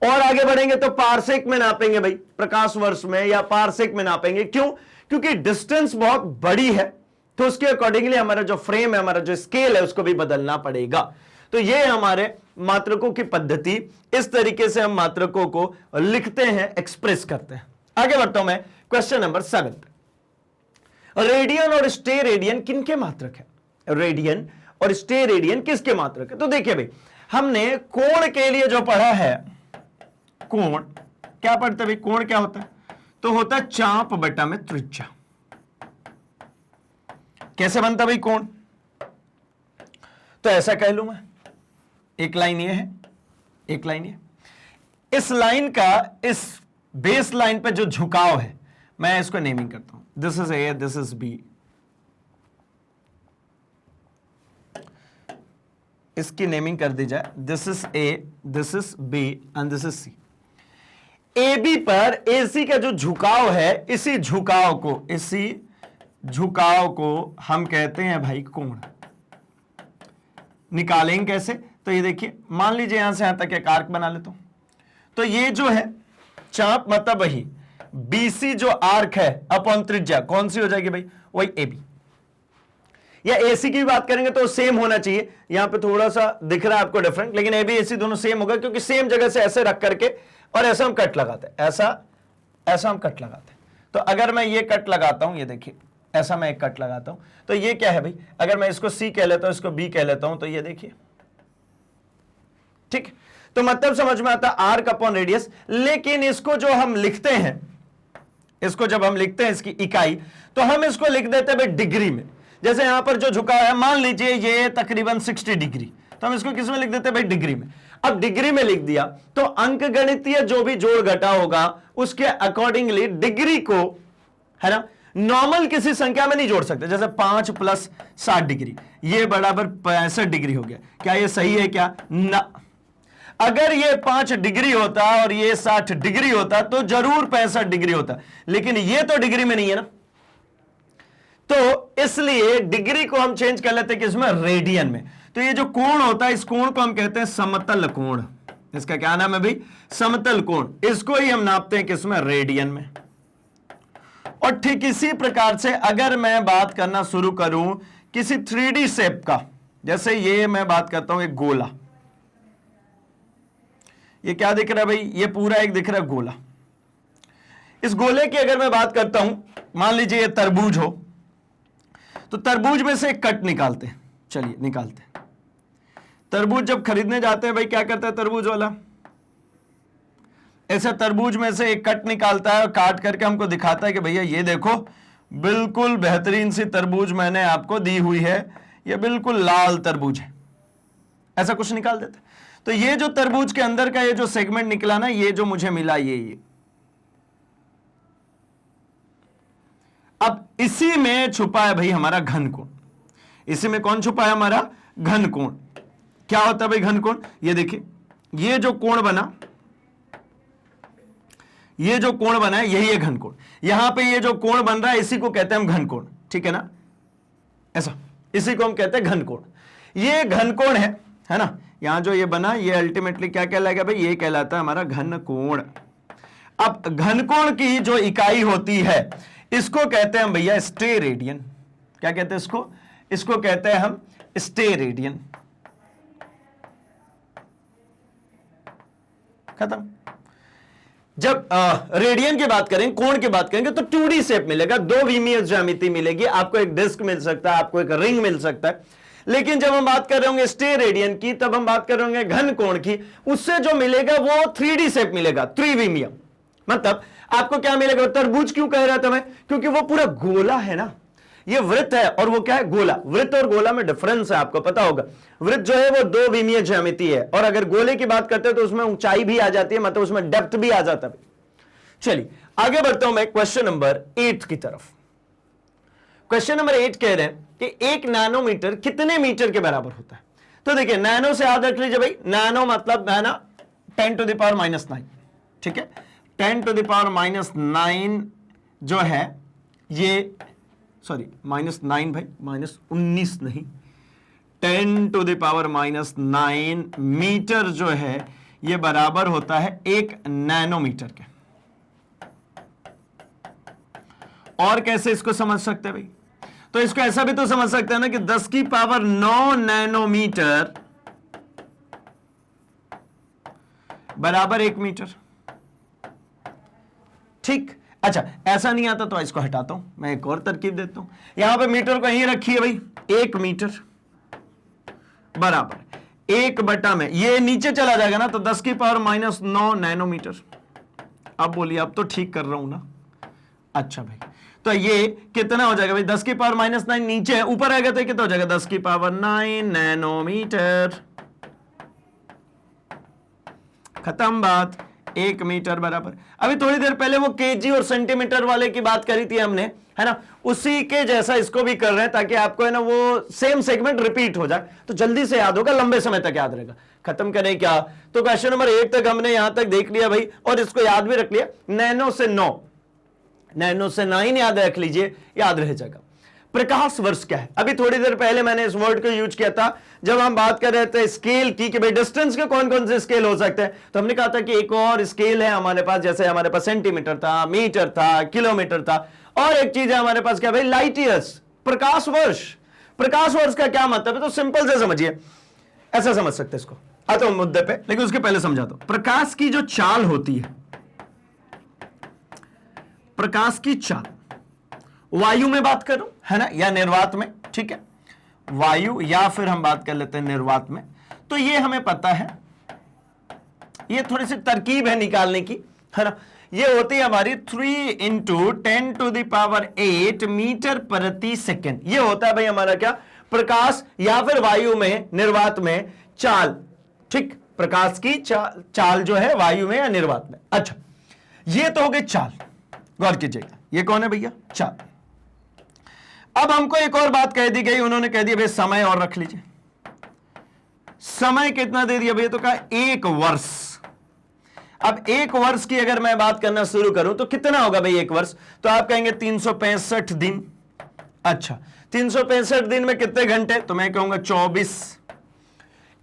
और आगे बढ़ेंगे तो पारसेक में नापेंगे भाई, प्रकाश वर्ष में या पारसेक में नापेंगे। क्यों? क्योंकि डिस्टेंस बहुत बड़ी है तो उसके अकॉर्डिंगली हमारा जो फ्रेम है, हमारा जो स्केल है उसको भी बदलना पड़ेगा। तो ये हमारे मात्रकों की पद्धति, इस तरीके से हम मात्रकों को लिखते हैं, एक्सप्रेस करते हैं। आगे बढ़ता हूं मैं, क्वेश्चन नंबर 7। रेडियन और स्टे रेडियन किनके मात्रक है? रेडियन और स्टे रेडियन किसके मात्रक है? तो देखिए भाई, हमने कोण के लिए जो पढ़ा है, कोण क्या पढ़ते भाई, कोण क्या होता है, तो होता है चाप बटा में त्रिज्या। कैसे बनता भाई कोण, तो ऐसा कह लू मैं, एक लाइन ये है, एक लाइन ये, इस लाइन का इस बेस लाइन पे जो झुकाव है मैं इसको नेमिंग करता हूं, this is A, this is B, इसकी नेमिंग कर दी जाए, this is A, this is B and this is C. A B पर ए सी का जो झुकाव है, इसी झुकाव को हम कहते हैं भाई कोण। निकालेंगे कैसे, तो ये देखिए, मान लीजिए यहां से यहां तक एक आर्क बना लेता हूं, तो ये जो है चाप मतलब वही बीसी जो आर्क है अपॉन त्रिज्या, कौन सी हो जाएगी भाई, वही ए बी। या एसी की बात करेंगे तो सेम होना चाहिए। यहां पे थोड़ा सा दिख रहा है आपको डिफरेंट, लेकिन ए बी एसी दोनों सेम होगा क्योंकि सेम जगह से ऐसे रख करके और ऐसा हम कट लगाते हैं, ऐसा हम कट लगाते हैं। तो अगर मैं ये कट लगाता हूं, ये देखिए ऐसा मैं एक कट लगाता हूं, तो ये क्या है भाई, अगर मैं इसको सी कह लेता हूं, इसको बी कह लेता हूं, तो ये देखिए ठीक। तो मतलब समझ में आता आर्क अपॉन रेडियस। लेकिन इसको जो हम लिखते हैं, इसको जब हम लिखते हैं इसकी इकाई, तो हम इसको लिख देते हैं भाई डिग्री में। जैसे यहां पर जो झुका है, मान लीजिए ये तकरीबन 60 डिग्री, तो हम इसको किस में लिख देते हैं भाई, डिग्री में। अब डिग्री में लिख दिया तो अंक गणितीय जो भी जोड़ घटा होगा उसके अकॉर्डिंगली डिग्री को, है ना, नॉर्मल किसी संख्या में नहीं जोड़ सकते। जैसे 5 + 60 डिग्री, ये बराबर 65 डिग्री हो गया। क्या ये सही है क्या? ना। अगर ये 5 डिग्री होता और ये 60 डिग्री होता तो जरूर 65 डिग्री होता, लेकिन ये तो डिग्री में नहीं है ना, तो इसलिए डिग्री को हम चेंज कर लेते हैं किसमें, रेडियन में। तो ये जो कोण होता है, इस कोण को हम कहते हैं समतल कोण। इसका क्या नाम है भाई, समतल कोण। इसको ही हम नापते हैं किसमें, रेडियन में। और ठीक इसी प्रकार से अगर मैं बात करना शुरू करूं किसी 3D शेप का, जैसे ये मैं बात करता हूं एक गोला, ये क्या दिख रहा है भाई, ये पूरा एक दिख रहा है गोला। इस गोले की अगर मैं बात करता हूं, मान लीजिए ये तरबूज हो, तो तरबूज में से एक कट निकालते हैं। चलिए निकालते हैं। तरबूज जब खरीदने जाते हैं भाई, क्या करता है तरबूज वाला, ऐसे तरबूज में से एक कट निकालता है और काट करके हमको दिखाता है कि भैया ये देखो, बिल्कुल बेहतरीन सी तरबूज मैंने आपको दी हुई है, ये बिल्कुल लाल तरबूज है, ऐसा कुछ निकाल देता है। तो ये जो तरबूज के अंदर का ये जो सेगमेंट निकला ना, ये जो मुझे मिला, ये अब इसी में छुपा है भाई हमारा घन कोण। इसी में कौन छुपा है, हमारा घन कोण। क्या होता है भाई घन कोण, ये देखिए, ये जो कोण बना, ये जो कोण बना है यही है घन कोण। यहां पे ये जो कोण बन रहा है इसी को कहते हैं हम घन कोण, ठीक है ना, ऐसा, इसी को हम कहते हैं घन कोण। ये घन कोण है ना, यहां जो ये बना, ये अल्टीमेटली क्या कहलाएगा भाई, ये कहलाता है हमारा घन कोण। अब घन कोण की जो इकाई होती है इसको कहते हैं हम भैया स्टेरेडियन। क्या कहते हैं इसको, इसको कहते हैं हम स्टेरेडियन। खत्म। जब रेडियन की बात करेंगे, कोण की बात करेंगे, तो 2D शेप मिलेगा, 2 विमीय ज्यामिति मिलेगी आपको, एक डिस्क मिल सकता है, आपको एक रिंग मिल सकता है। लेकिन जब हम बात कर रहे होंगे स्टेरेडियन की, तब हम बात कर रहे होंगे घन कोण की, उससे जो मिलेगा वो 3D शेप मिलेगा, त्रिविमीय। मतलब आपको क्या मिलेगा, तरबूज क्यों कह रहा था मैं, क्योंकि वो पूरा गोला है ना, ये वृत्त है और वो क्या है, गोला। वृत्त और गोला में डिफरेंस है, आपको पता होगा। वृत्त जो है वो 2 विमीय ज्यामिति है, और अगर गोले की बात करते हैं तो उसमें ऊंचाई भी आ जाती है, मतलब उसमें डेप्थ भी आ जाता है। चलिए आगे बढ़ता हूं मैं क्वेश्चन नंबर 8 की तरफ। क्वेश्चन नंबर 8 कह रहे हैं कि 1 नैनोमीटर कितने मीटर के बराबर होता है। तो देखिए, नैनो से याद रख लीजिए भाई, नैनो मतलब है ना 10⁻⁹, ठीक है। 10⁻⁹ जो है ये, सॉरी -9 भाई, -19 नहीं, 10⁻⁹ मीटर जो है ये बराबर होता है 1 नैनोमीटर के। और कैसे इसको समझ सकते हैं भाई, तो इसको ऐसा भी तो समझ सकते हैं ना कि 10⁹ नैनोमीटर बराबर 1 मीटर, ठीक। अच्छा, ऐसा नहीं आता तो इसको हटाता हूं, मैं एक और तरकीब देता हूं। यहां पे मीटर को यहीं रखिए भाई, 1 मीटर बराबर 1 में, ये नीचे चला जाएगा ना, तो 10⁻⁹ नैनोमीटर। अब बोलिए, अब तो ठीक कर रहा हूं ना। अच्छा भाई, तो ये कितना हो जाएगा भाई, 10⁻⁹ नीचे है, ऊपर आएगा तो कितना हो जाएगा, 10⁹ नैनोमीटर। खत्म बात। 1 मीटर बराबर, अभी थोड़ी देर पहले वो केजी और सेंटीमीटर वाले की बात करी थी हमने, है ना, उसी के जैसा इसको भी कर रहे हैं, ताकि आपको है ना वो सेम सेगमेंट रिपीट हो जाए, तो जल्दी से याद होगा, लंबे समय तक याद रहेगा। खत्म करें क्या, तो क्वेश्चन नंबर 8 तक हमने यहां तक देख लिया भाई, और इसको याद भी रख लिया, नैनो से 9 याद रख लीजिए, याद रह जाएगा। प्रकाश वर्ष क्या है, अभी थोड़ी देर पहले मैंने इस वर्ड को यूज किया था जब हम बात कर रहे थे स्केल की, कि भाई डिस्टेंस के कौन कौन से स्केल हो सकते हैं। तो हमने कहा था कि एक और स्केल है हमारे पास, जैसे हमारे पास सेंटीमीटर था, मीटर था, किलोमीटर था, और एक चीज है हमारे पास क्या भाई, लाइट ईयर्स, प्रकाश वर्ष। प्रकाश वर्ष का क्या मतलब है, तो सिंपल से समझिए, ऐसा समझ सकते इसको। आता हूं मुद्दे पे, लेकिन उसके पहले समझा दो। प्रकाश की जो चाल होती है, प्रकाश की चाल, वायु में बात करूं है ना, या निर्वात में, ठीक है, वायु या फिर हम बात कर लेते हैं निर्वात में, तो ये हमें पता है, ये थोड़ी सी तरकीब है निकालने की, है ना। ये होती है हमारी 3 इंटू 10⁸ मीटर प्रति सेकेंड। ये होता है भाई हमारा क्या, प्रकाश या फिर वायु में, निर्वात में चाल, ठीक, प्रकाश की चाल जो है वायु में या निर्वात में। अच्छा, ये तो हो गई चाल, गौर कीजिएगा, ये कौन है भैया, चाल। अब हमको एक और बात कह दी गई, उन्होंने कह दिया भाई समय और रख लीजिए। समय कितना दे दिया भैया, तो कहा 1 वर्ष। अब 1 वर्ष की अगर मैं बात करना शुरू करूं तो कितना होगा भाई 1 वर्ष, तो आप कहेंगे 365 दिन। अच्छा, 365 दिन में कितने घंटे, तो मैं कहूंगा 24।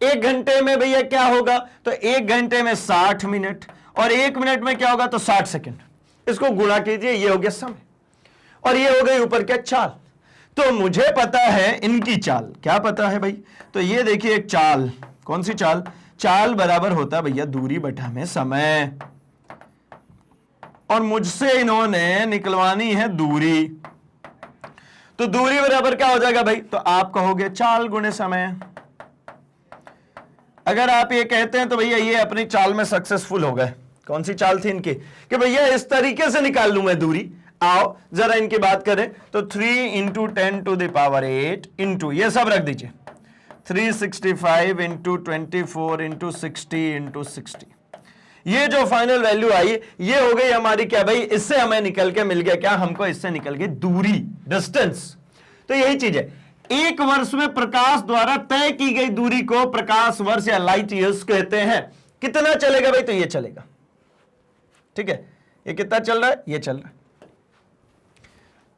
1 घंटे में भैया क्या होगा, तो 1 घंटे में 60 मिनट, और 1 मिनट में क्या होगा, तो 60 सेकंड। इसको गुणा कीजिए, ये हो गया समय, और ये हो गई ऊपर क्या, चाल। तो मुझे पता है इनकी चाल, क्या पता है भाई, तो ये देखिए एक चाल, कौन सी चाल, चाल बराबर होता है भैया दूरी बटा में समय, और मुझसे इन्होंने निकलवानी है दूरी, तो दूरी बराबर क्या हो जाएगा भाई, तो आप कहोगे चाल गुणे समय। अगर आप ये कहते हैं तो भैया ये अपनी चाल में सक्सेसफुल हो गए। कौन सी चाल थी इनकी, कि भैया इस तरीके से निकाल लूं मैं दूरी। आओ जरा इनकी बात करें, तो 3 इंटू 10⁸ इंटू, ये सब रख दीजिए, 365 इंटू 24 इंटू 60 इंटू 60। ये जो फाइनल वैल्यू आई, ये हो गई हमारी क्या भाई, इससे हमें निकल के मिल गया क्या, हमको इससे निकल गई दूरी, डिस्टेंस। तो यही चीज है, 1 वर्ष में प्रकाश द्वारा तय की गई दूरी को प्रकाश वर्ष या लाइट ईयर्स कहते हैं। कितना चलेगा भाई, तो ये चलेगा, ठीक है, ये कितना चल रहा है, ये चल रहा है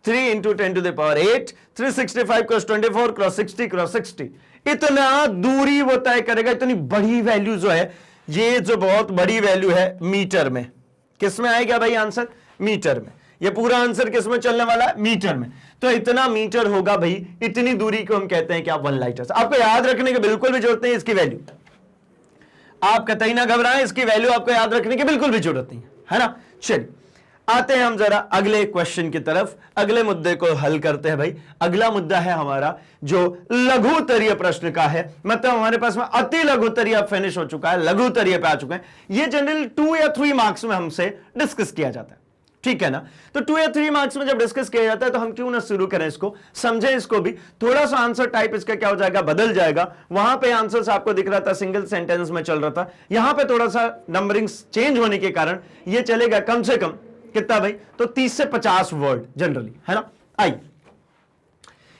3 इंटू 10⁸, 365 क्रॉस 24 क्रॉस 60 क्रॉस 60, इतना दूरी वो तय करेगा। इतनी बड़ी वैल्यू जो है, ये जो बहुत बड़ी वैल्यू है मीटर में, किस में आएगा भाई आंसर, मीटर में। ये पूरा आंसर किस में चलने वाला है, मीटर में। तो इतना मीटर होगा भाई, इतनी दूरी को हम कहते हैं क्या, 1 लाइट ईयर्स। आपको याद रखने की बिल्कुल भी जरूरत नहीं इसकी वैल्यू, आप कतई ना घबराएं, इसकी वैल्यू आपको याद रखने की बिल्कुल भी जरूरत नहीं है ना। चलिए आते हैं हम जरा अगले क्वेश्चन की तरफ, अगले मुद्दे को हल करते हैं भाई। अगला मुद्दा है हमारा जो लघुत्तरीय प्रश्न का है, मतलब हमारे पास में अति लघुत्तरीय फिनिश हो चुका है, लघुत्तरीय पे आ चुके हैं। ये जनरल 2 या 3 मार्क्स में हमसे डिस्कस किया जाता है, ठीक है ना। तो 2 या 3 मार्क्स में जब डिस्कस किया जाता है तो हम क्यों ना शुरू करें इसको, समझें इसको भी। थोड़ा सा आंसर टाइप इसका क्या हो जाएगा, बदल जाएगा। वहां पे आंसर्स आपको दिख रहा था सिंगल सेंटेंस में चल रहा था, यहां पे थोड़ा सा नंबरिंग चेंज होने के कारण ये चलेगा कम से कम कितना भाई, तो 30 से 50 वर्ड जनरली, है ना। आइए,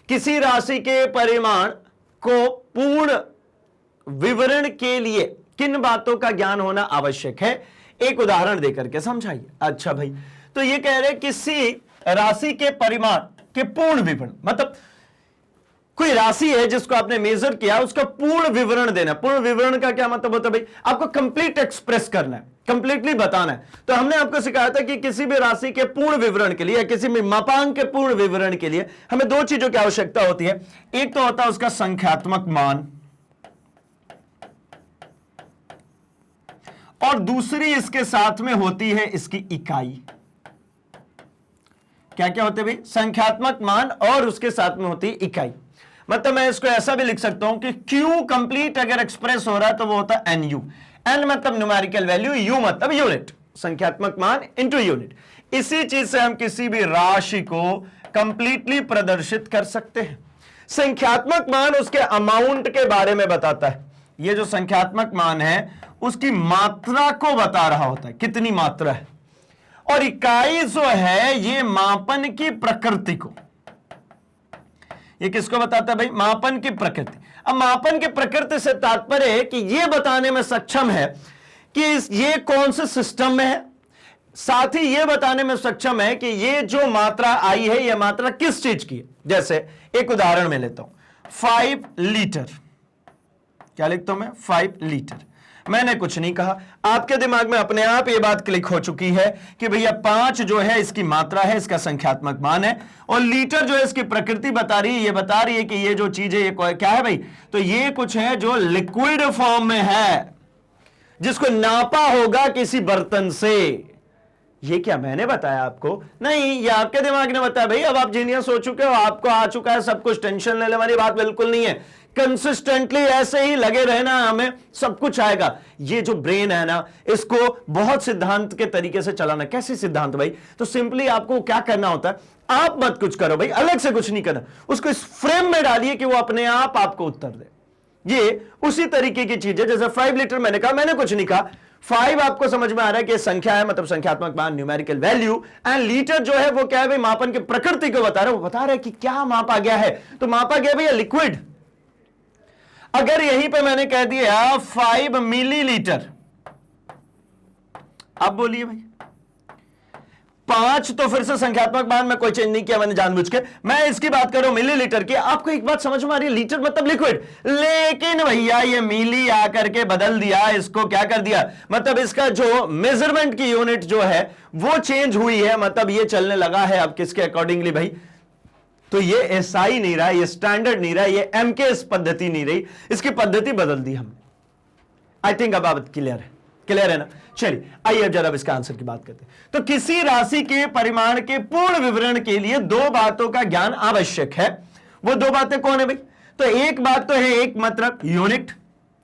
किसी राशि के परिमाण को पूर्ण विवरण के लिए किन बातों का ज्ञान होना आवश्यक है, एक उदाहरण देकर के समझाइए। अच्छा भाई, तो ये कह रहे किसी राशि के परिमाण के पूर्ण विवरण, मतलब कोई राशि है जिसको आपने मेजर किया, उसका पूर्ण विवरण देना। पूर्ण विवरण का क्या मतलब होता है भाई, आपको कंप्लीट एक्सप्रेस करना है, कंप्लीटली बताना है। तो हमने आपको सिखाया था कि किसी भी राशि के पूर्ण विवरण के लिए या किसी भी मापांक के पूर्ण विवरण के लिए हमें 2 चीजों की आवश्यकता होती है। एक तो होता है उसका संख्यात्मक मान, और दूसरी इसके साथ में होती है इसकी इकाई। क्या क्या होते भाई, संख्यात्मक मान और उसके साथ में होती है इकाई। मतलब मैं इसको ऐसा भी लिख सकता हूं कि Q कंप्लीट अगर एक्सप्रेस हो रहा है तो वो होता है NU। N मतलब न्यूमेरिकल वैल्यू, U मतलब यूनिट, संख्यात्मक मान इंटू यूनिट। इसी चीज से हम किसी भी राशि को कंप्लीटली प्रदर्शित कर सकते हैं। संख्यात्मक मान उसके अमाउंट के बारे में बताता है। ये जो संख्यात्मक मान है उसकी मात्रा को बता रहा होता है, कितनी मात्रा है। और इकाई जो है ये मापन की प्रकृति को, ये किसको बताता है भाई, मापन की प्रकृति। अब मापन की प्रकृति से तात्पर्य है कि ये बताने में सक्षम है कि ये कौन से सिस्टम में है, साथ ही ये बताने में सक्षम है कि ये जो मात्रा आई है ये मात्रा किस चीज की है। जैसे एक उदाहरण में लेता हूं, 5 लीटर, क्या लिखता हूं मैं, 5 लीटर। मैंने कुछ नहीं कहा, आपके दिमाग में अपने आप ये बात क्लिक हो चुकी है कि भैया 5 जो है इसकी मात्रा है, इसका संख्यात्मक मान है, और लीटर जो है इसकी प्रकृति बता रही है, ये बता रही है कि ये जो चीज है ये क्या है भाई, तो ये कुछ है जो लिक्विड फॉर्म में है, जिसको नापा होगा किसी बर्तन से। ये क्या मैंने बताया आपको? नहीं, ये आपके दिमाग ने बताया। भाई अब आप जीनियस हो चुके हो, आपको आ चुका है सब कुछ, टेंशन लेने वाली बात बिल्कुल नहीं है। कंसिस्टेंटली ऐसे ही लगे रहना, हमें सब कुछ आएगा। ये जो ब्रेन है ना, इसको बहुत सिद्धांत के तरीके से चलाना। कैसे सिद्धांत भाई? तो सिंपली आपको क्या करना होता है, आप मत कुछ करो भाई, अलग से कुछ नहीं करना, उसको इस फ्रेम में डालिए कि वो अपने आप आपको उत्तर दे। ये उसी तरीके की चीज है जैसे 5 लीटर मैंने कहा, मैंने कुछ नहीं कहा। 5 आपको समझ में आ रहा है कि संख्या है, मतलब संख्यात्मक मान, न्यूमेरिकल वैल्यू। एंड लीटर जो है वो क्या है भाई, मापन की प्रकृति को बता रहा है, वो बता रहा है कि क्या मापा गया है। तो मापा गया भैया लिक्विड। अगर यहीं पे मैंने कह दिया 5 मिलीलीटर, अब बोलिए भाई 5, तो फिर से संख्यात्मक मान में कोई चेंज नहीं किया मैंने जानबूझ के, मैं इसकी बात कर रहा हूं मिलीलीटर की। आपको एक बात समझ में आ रही है, लीटर मतलब लिक्विड, लेकिन भैया ये मिली आकर के बदल दिया, इसको क्या कर दिया, मतलब इसका जो मेजरमेंट की यूनिट जो है वो चेंज हुई है, मतलब ये चलने लगा है अब किसके अकॉर्डिंगली भाई, तो ये एसआई नहीं रहा, ये स्टैंडर्ड नहीं रहा, ये एमकेएस पद्धति नहीं रही, इसकी पद्धति बदल दी हमने। आई थिंक अब बात क्लियर है, क्लियर है ना? चलिए आइए अब जरा इसका आंसर की बात करते हैं। तो किसी राशि के परिमाण के पूर्ण विवरण के लिए 2 बातों का ज्ञान आवश्यक है। वो 2 बातें कौन है भाई? तो एक बात तो है, एक मतलब यूनिट,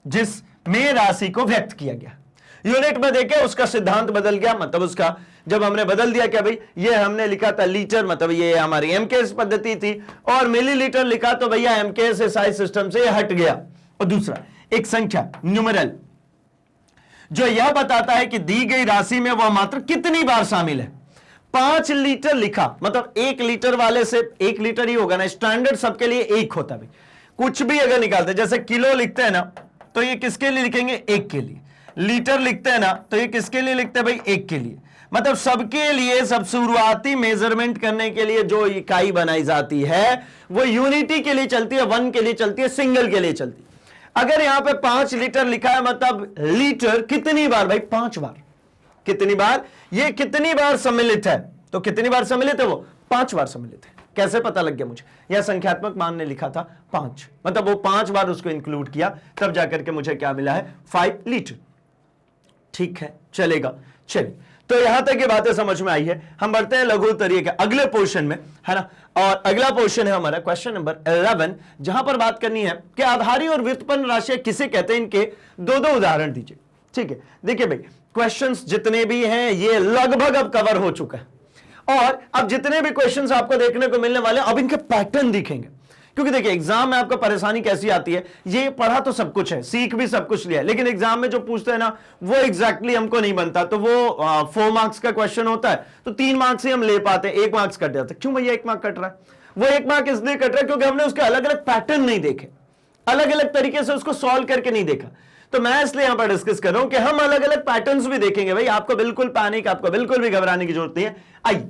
जिसमें राशि को व्यक्त किया गया। यूनिट में देखे उसका सिद्धांत बदल गया, मतलब उसका जब हमने बदल दिया क्या भाई, ये हमने लिखा था लीटर, मतलब ये हमारी एमकेएस पद्धति थी, और मिलीलीटर लिखा तो भैया एमकेएस एसआई सिस्टम से हट गया। और दूसरा एक संख्या न्यूमेरल, जो यह बताता है कि दी गई राशि में वह मात्रा कितनी बार शामिल है। 5 लीटर लिखा, मतलब 1 लीटर वाले से 1 लीटर ही होगा ना, स्टैंडर्ड सबके लिए 1 होता है भाई। कुछ भी अगर निकालते, जैसे किलो लिखते हैं ना, तो ये किसके लिए लिखेंगे, 1 के लिए। लीटर लिखते हैं ना, तो ये किसके लिए लिखते हैं भाई, 1 के लिए। मतलब सबके लिए, सब शुरुआती मेजरमेंट करने के लिए जो इकाई बनाई जाती है वो यूनिटी के लिए चलती है, 1 के लिए चलती है, सिंगल के लिए चलती है। अगर यहां पे 5 लीटर लिखा है, मतलब लीटर कितनी बार भाई, 5 बार। कितनी बार, ये कितनी बार सम्मिलित है, तो कितनी बार सम्मिलित है, वो 5 बार सम्मिलित है। कैसे पता लग गया मुझे? यह संख्यात्मक मान ने लिखा था 5, मतलब वो 5 बार उसको इंक्लूड किया, तब जाकर के मुझे क्या मिला है, 5 लीटर। ठीक है, चलेगा। चलिए, तो यहां तक ये बातें समझ में आई है। हम बढ़ते हैं लघु उत्तरीय के अगले पोर्शन में, है ना। और अगला पोर्शन है हमारा क्वेश्चन नंबर 11, जहां पर बात करनी है कि आधारी और व्युत्पन्न राशियां किसे कहते हैं, इनके 2-2 उदाहरण दीजिए। ठीक है, देखिए भाई क्वेश्चंस जितने भी हैं ये लगभग अब कवर हो चुका है, और अब जितने भी क्वेश्चंस आपको देखने को मिलने वाले, अब इनके पैटर्न दिखेंगे। क्योंकि देखिए एग्जाम में आपको परेशानी कैसी आती है, ये पढ़ा तो सब कुछ है, सीख भी सब कुछ लिया, लेकिन एग्जाम में जो पूछते हैं ना वो एग्जैक्टली हमको नहीं बनता। तो वो 4 मार्क्स का क्वेश्चन होता है, तो 3 मार्क्स ही हम ले पाते, 1 मार्क्स कट जाता है। क्यों भैया 1 मार्क कट रहा है? वो 1 मार्क इसलिए कट रहा है क्योंकि हमने उसके अलग अलग पैटर्न नहीं देखे, अलग अलग तरीके से उसको सॉल्व करके नहीं देखा। तो मैं इसलिए यहां पर डिस्कस कर रहा हूं कि हम अलग अलग पैटर्न्स भी देखेंगे। भाई आपको बिल्कुल पैनिक, आपको बिल्कुल भी घबराने की जरूरत नहीं है। आइए,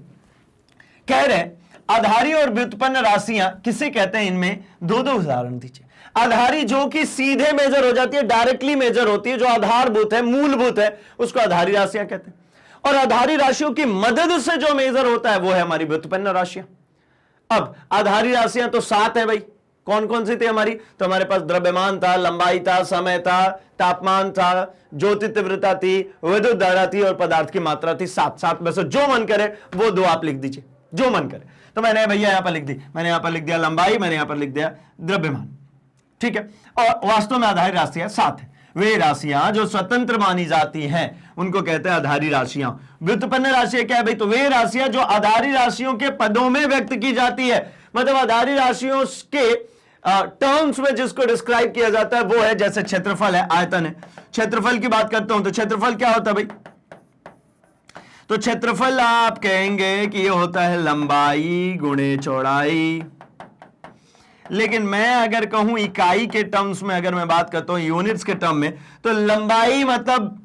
कह रहे हैं आधारी और व्युत्पन्न राशियां किसे कहते हैं, इनमें 2-2 उदाहरण दीजिए। आधारी जो कि सीधे मेजर हो जाती है, डायरेक्टली मेजर होती है, जो आधारभूत है, मूलभूत है, उसको आधारी राशियां कहते हैं। और आधारी राशियों की मदद से जो मेजर होता है वो है हमारी व्युत्पन्न राशियां। अब आधारी राशियां तो 7 है भाई, कौन कौन सी थी हमारी? तो हमारे पास द्रव्यमान था, लंबाई था, समय था, तापमान था, ज्योति तीव्रता थी, विद्युत धारा थी, और पदार्थ की मात्रा थी। 7 में से जो मन करे वो 2 आप लिख दीजिए, जो मन करे। तो मैंने भैया यहां पर लिख दी, मैंने यहां पर लिख दिया लंबाई, मैंने यहां पर लिख दिया द्रव्यमान। ठीक है, और वास्तव में आधारी राशियां 7 है। वे राशियां जो स्वतंत्र मानी जाती हैं उनको कहते हैं आधारी राशियां। व्युत्पन्न राशियां क्या है भाई? तो वे राशियां जो आधारी राशियों के पदों में व्यक्त की जाती है, मतलब आधारी राशियों के टर्म्स में जिसको डिस्क्राइब किया जाता है वो है, जैसे क्षेत्रफल है, आयतन है। क्षेत्रफल की बात करता हूं तो क्षेत्रफल क्या होता है भाई? तो क्षेत्रफल आप कहेंगे कि ये होता है लंबाई गुणे चौड़ाई। लेकिन मैं अगर कहूं इकाई के टर्म्स में, अगर मैं बात करता हूं यूनिट्स के टर्म में, तो लंबाई मतलब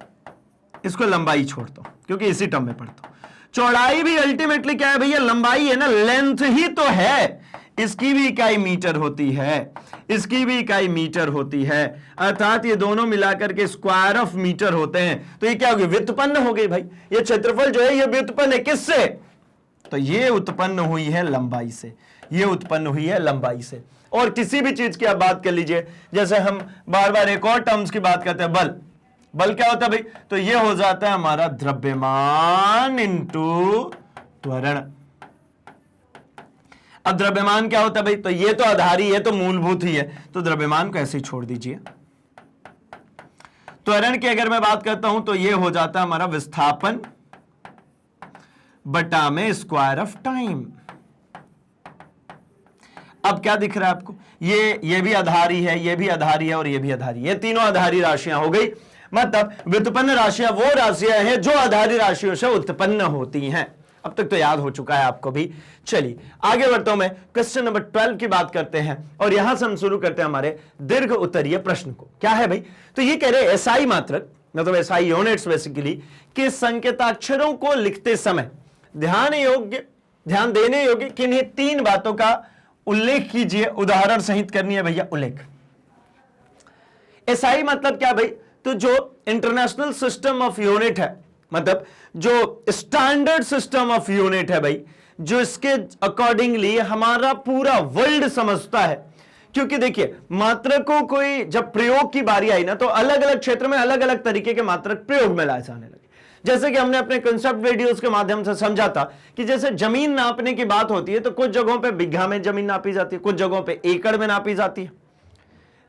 इसको लंबाई छोड़ता हूं क्योंकि इसी टर्म में पढ़ता हूं। चौड़ाई भी अल्टीमेटली क्या है भैया? लंबाई है ना, लेंथ ही तो है। इसकी भी इकाई मीटर होती है, इसकी भी इकाई मीटर होती है, अर्थात ये दोनों मिलाकर के स्क्वायर ऑफ मीटर होते हैं। तो ये क्या होगी, व्युत्पन्न हो गई भाई। ये क्षेत्रफल जो है ये व्युत्पन्न है किससे, तो ये उत्पन्न हुई है लंबाई से, ये उत्पन्न हुई है लंबाई से। और किसी भी चीज की आप बात कर लीजिए, जैसे हम बार बार एक और टर्म्स की बात करते हैं, बल। बल क्या होता है भाई, तो ये हो जाता है हमारा द्रव्यमान इंटू त्वरण। अब द्रव्यमान क्या होता है भाई, तो ये तो आधारी है, तो मूलभूत ही है, तो द्रव्यमान को ऐसे ही छोड़ दीजिए। त्वरण की अगर मैं बात करता हूं तो ये हो जाता है हमारा विस्थापन बटा में स्क्वायर ऑफ टाइम। अब क्या दिख रहा है आपको, ये भी आधारी है, ये भी आधारी है और ये भी आधारी, ये तीनों आधारी राशियां हो गई। मतलब व्युत्पन्न राशियां वो राशियां हैं जो आधारी राशियों से उत्पन्न होती हैं। अब तक तो याद हो चुका है आपको भी। चलिए आगे बढ़ता हूं मैं, क्वेश्चन नंबर 12 की बात करते हैं और यहां से हम शुरू करते हैं हमारे दीर्घ उत्तरीय प्रश्न को। क्या है भाई, तो ये कह रहे एसआई मात्रक, मतलब एसआई यूनिट्स बेसिकली, कि संकेताक्षरों को लिखते समय ध्यान देने योग्य किन्हीं 3 बातों का उल्लेख कीजिए। उदाहरण सहित करनी है भैया उल्लेख। एसआई मतलब क्या भाई, तो जो इंटरनेशनल सिस्टम ऑफ यूनिट है, मतलब जो स्टैंडर्ड सिस्टम ऑफ यूनिट है भाई, जो इसके अकॉर्डिंगली हमारा पूरा वर्ल्ड समझता है। क्योंकि देखिए मात्रकों कोई जब प्रयोग की बारी आई ना, तो अलग अलग क्षेत्र में अलग अलग तरीके के मात्रक प्रयोग में लाए जाने लगे। जैसे कि हमने अपने कंसेप्ट वीडियोस के माध्यम से समझा था कि जैसे जमीन नापने की बात होती है तो कुछ जगहों पे बिघा में जमीन नापी जाती है, कुछ जगहों पे एकड़ में नापी जाती है।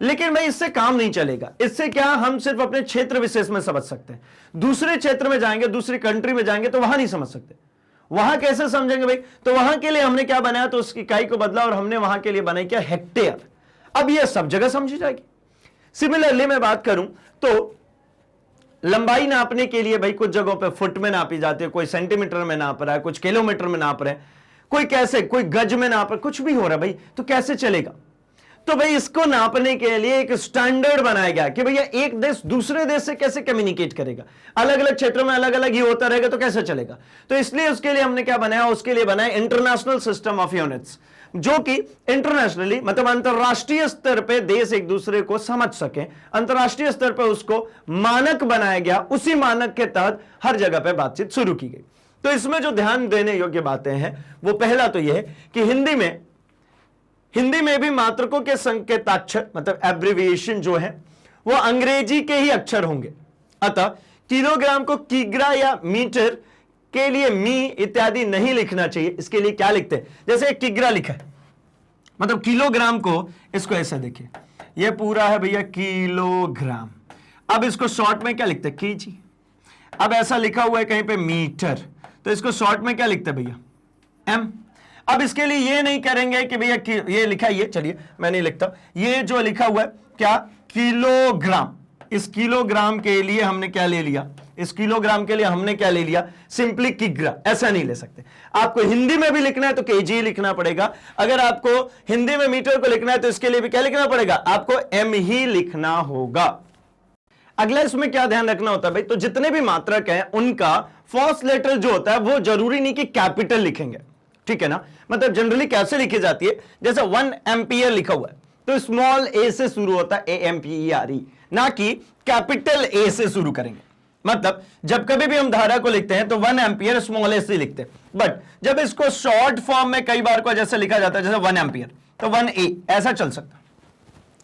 लेकिन भाई इससे काम नहीं चलेगा। इससे क्या, हम सिर्फ अपने क्षेत्र विशेष में समझ सकते हैं। दूसरे क्षेत्र में जाएंगे, दूसरी कंट्री में जाएंगे तो वहां नहीं समझ सकते। वहां कैसे समझेंगे भाई, तो वहां के लिए हमने क्या बनाया, तो उसकी इकाई को बदला और हमने वहां के लिए बनाई क्या, हेक्टेयर। अब यह सब जगह समझी जाएगी। सिमिलरली मैं बात करूं तो लंबाई नापने के लिए भाई कुछ जगहों पे फुट में नापी जाती है, कोई सेंटीमीटर में नाप रहा है, कुछ किलोमीटर में नाप रहे हैं, कोई कैसे, कोई गज में नाप रहा है, कुछ भी हो रहा है भाई, तो कैसे चलेगा। तो भाई इसको नापने के लिए एक स्टैंडर्ड बनाया गया कि भैया एक देश दूसरे देश से कैसे कम्युनिकेट करेगा, अलग अलग क्षेत्रों में अलग अलग ही होता रहेगा तो कैसे चलेगा। तो इसलिए उसके लिए हमने क्या बनाया, उसके लिए बनाया इंटरनेशनल सिस्टम ऑफ यूनिट्स, जो कि इंटरनेशनली मतलब अंतरराष्ट्रीय स्तर पे देश एक दूसरे को समझ सके, अंतरराष्ट्रीय स्तर पे उसको मानक बनाया गया। उसी मानक के तहत हर जगह पे बातचीत शुरू की गई। तो इसमें जो ध्यान देने योग्य बातें हैं वो पहला तो यह है कि हिंदी में भी मात्रकों के संकेताक्षर मतलब एब्रिविएशन जो है वो अंग्रेजी के ही अक्षर होंगे। अतः किलोग्राम को किग्रा या मीटर के लिए मी इत्यादि नहीं लिखना चाहिए। इसके लिए क्या लिखते हैं, जैसे एक किग्रा लिखा है, मतलब किलोग्राम को, इसको ऐसा देखिए, ये पूरा है भैया किलोग्राम। अब इसको शॉर्ट में क्या लिखते हैं, कीजी। अब ऐसा लिखा हुआ है कहीं पे मीटर, तो इसको शॉर्ट में क्या लिखते हैं भैया, एम। अब इसके लिए ये नहीं करेंगे कि भैया ये लिखा है, ये चलिए मैं नहीं लिखता, ये जो लिखा हुआ है क्या, किलोग्राम। इस किलोग्राम के लिए हमने क्या ले लिया, इस किलोग्राम के लिए हमने क्या ले लिया, सिंपली किग्रा। ऐसा नहीं ले सकते। आपको हिंदी में भी लिखना है तो केजी लिखना पड़ेगा। अगर आपको हिंदी में मीटर को लिखना है तो इसके लिए भी क्या लिखना पड़ेगा, आपको एम ही लिखना होगा। अगला इसमें क्या ध्यान रखना होता है भाई, तो जितने भी मात्रक हैं उनका फर्स्ट लेटर जो होता है वो जरूरी नहीं कि कैपिटल लिखेंगे, ठीक है ना। मतलब जनरली कैसे लिखी जाती है, जैसे 1 एम्पियर लिखा हुआ है तो स्मॉल ए से शुरू होता है, AMPERE, ना कि कैपिटल ए से शुरू करेंगे। मतलब जब कभी भी हम धारा को लिखते हैं तो 1 एम्पियर स्मॉल ए से लिखते हैं, बट जब इसको शॉर्ट फॉर्म में कई बार को जैसे लिखा जाता है, जैसे 1 एम्पियर तो 1A ऐसा चल सकता है।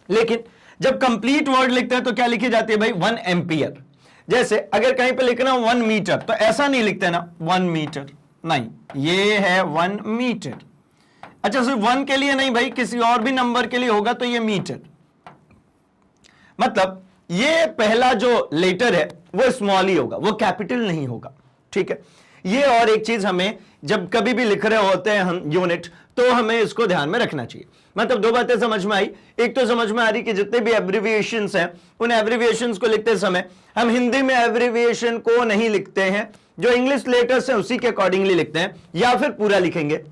लेकिन जब कंप्लीट वर्ड लिखते हैं तो क्या लिखी जाती है भाई, 1 एम्पियर। जैसे अगर कहीं पे लिखना 1 मीटर तो ऐसा नहीं लिखते ना 1 मीटर, नहीं, ये है 1 मीटर। अच्छा सिर्फ 1 के लिए नहीं भाई, किसी और भी नंबर के लिए होगा तो ये मीटर। मतलब ये पहला जो लेटर है वो स्मॉल ही होगा, वो कैपिटल नहीं होगा, ठीक है। ये और एक चीज हमें जब कभी भी लिख रहे होते हैं हम यूनिट, तो हमें इसको ध्यान में रखना चाहिए। मतलब 2 बातें समझ में आई। एक तो समझ में आ रही कि जितने भी एब्रिविएशंस हैं उन एब्रिविएशंस को लिखते समय हम हिंदी में एब्रिविएशन को नहीं लिखते हैं, जो इंग्लिश लेटर्स हैं उसी के अकॉर्डिंगली लिखते हैं, या फिर पूरा लिखेंगे।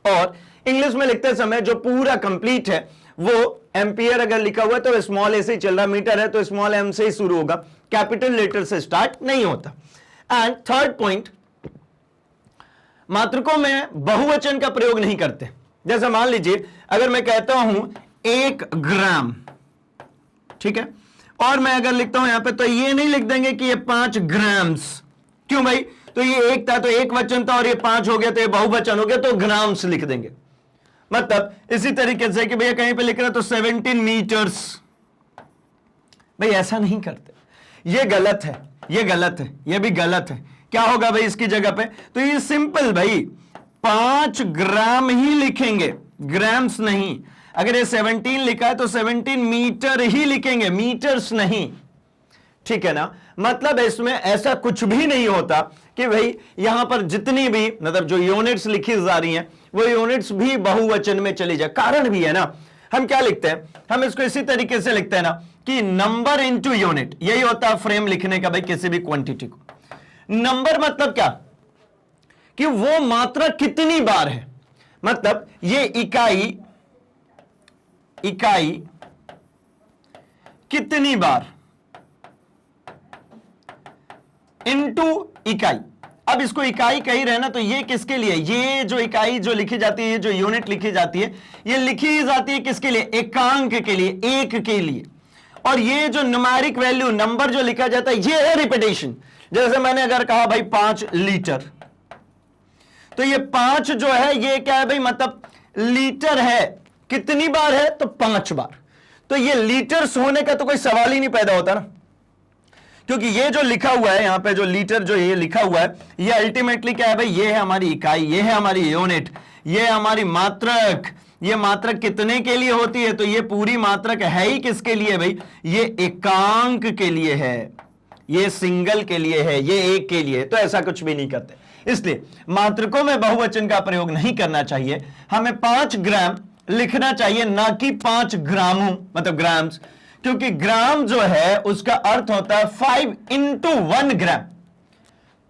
और इंग्लिश में लिखते समय जो पूरा कंप्लीट है वो एम्पियर अगर लिखा हुआ है तो स्मॉल ए से ही चल रहा, मीटर है तो स्मॉल एम से ही शुरू होगा, कैपिटल लेटर से स्टार्ट नहीं होता। एंड थर्ड पॉइंट, मात्रकों में बहुवचन का प्रयोग नहीं करते। जैसे मान लीजिए अगर मैं कहता हूं 1 ग्राम, ठीक है, और मैं अगर लिखता हूं यहां पे, तो ये नहीं लिख देंगे कि ये 5 ग्राम्स। क्यों भाई? तो ये एक था तो एक वचन था, और ये 5 हो गया तो ये बहुवचन हो गया, तो ग्राम्स लिख देंगे। मतलब इसी तरीके से कि भैया कहीं पे लिख रहा तो 17 मीटर्स, भाई ऐसा नहीं करते, ये गलत है, ये गलत है, ये भी गलत है। क्या होगा भाई इसकी जगह पे? तो ये सिंपल भाई 5 ग्राम ही लिखेंगे, ग्राम्स नहीं। अगर ये 17 लिखा है तो 17 मीटर ही लिखेंगे, मीटर्स नहीं, ठीक है ना। मतलब इसमें ऐसा कुछ भी नहीं होता कि भाई यहां पर जितनी भी मतलब जो यूनिट्स लिखी जा रही हैं वो यूनिट्स भी बहुवचन में चली जाए। कारण भी है ना, हम क्या लिखते हैं, हम इसको इसी तरीके से लिखते हैं ना कि नंबर इनटू यूनिट, यही होता है फ्रेम लिखने का भाई किसी भी क्वांटिटी को। नंबर मतलब क्या कि वो मात्रा कितनी बार है, मतलब ये इकाई कितनी बार इनटू इकाई। अब इसको इकाई कही रहे ना, तो ये किसके लिए, ये जो इकाई जो लिखी जाती है, ये जो यूनिट लिखी जाती है, ये लिखी जाती है किसके लिए? एकांक के लिए, एक के लिए। और ये जो न्यूमेरिक वैल्यू नंबर जो लिखा जाता है ये है रिपीटेशन। जैसे मैंने अगर कहा भाई 5 लीटर, तो ये 5 जो है ये क्या है भाई, मतलब लीटर है, कितनी बार है? तो 5 बार। तो ये लीटर्स होने का तो कोई सवाल ही नहीं पैदा होता ना, क्योंकि ये जो लिखा हुआ है यहां पे, जो लीटर जो ये लिखा हुआ है, ये अल्टीमेटली क्या है भाई, ये है हमारी इकाई, ये है हमारी यूनिट, ये है हमारी मात्रक। ये मात्रक कितने के लिए होती है? तो ये पूरी मात्रक है ही किसके लिए भाई? ये एकांक के लिए है, ये सिंगल के लिए है, ये एक के लिए। तो ऐसा कुछ भी नहीं करते, इसलिए मात्रकों में बहुवचन का प्रयोग नहीं करना चाहिए। हमें 5 ग्राम लिखना चाहिए, ना कि 5 ग्रामों, मतलब ग्राम्स, क्योंकि ग्राम जो है उसका अर्थ होता है 5 इंटू 1 ग्राम।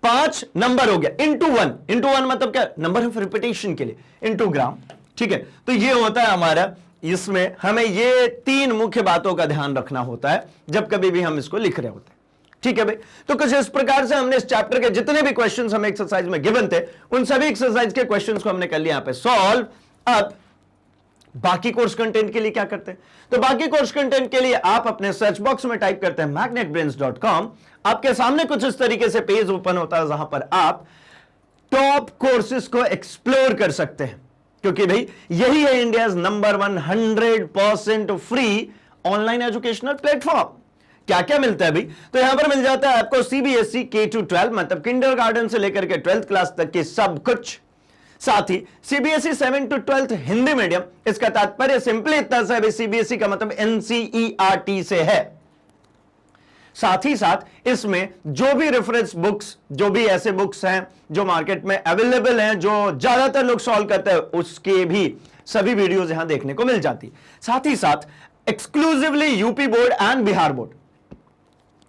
5 नंबर हो गया, इंटू 1 मतलब क्या? नंबर ऑफ रिपीटेशन के लिए, इंटू ग्राम, ठीक है। तो ये होता है हमारा, इसमें हमें ये 3 मुख्य बातों का ध्यान रखना होता है जब कभी भी हम इसको लिख रहे होते हैं, ठीक है भाई। तो कुछ इस प्रकार से हमने इस चैप्टर के जितने भी क्वेश्चंस हमें एक्सरसाइज में गिवन थे, उन सभी एक्सरसाइज के क्वेश्चंस को हमने कर लिया यहां पे सॉल्व। अब बाकी कोर्स कंटेंट के लिए क्या करते हैं? तो बाकी कोर्स कंटेंट के लिए आप अपने सर्च बॉक्स में टाइप करते हैं magnetbrains.com। आपके सामने कुछ इस तरीके से पेज ओपन होता है जहां पर आप टॉप कोर्सेज को एक्सप्लोर कर सकते हैं, क्योंकि भाई यही है India number 100% free online educational platform. क्या क्या मिलता है भाई? तो यहां पर मिल जाता है आपको सीबीएसई K-12 मतलब किंडरगार्टन से लेकर के 12th क्लास तक के सब कुछ। साथ ही CBSE 7 to 12th Hindi medium, इसका तात्पर्य सिंपली इतना सा है, सीबीएसई का मतलब NCERT से है। साथ ही साथ इसमें जो भी रेफरेंस बुक्स, जो भी ऐसे बुक्स हैं जो मार्केट में अवेलेबल हैं, जो ज्यादातर लोग सॉल्व करते हैं, उसके भी सभी वीडियोज यहां देखने को मिल जाती। साथ ही साथ exclusively UP board and Bihar board,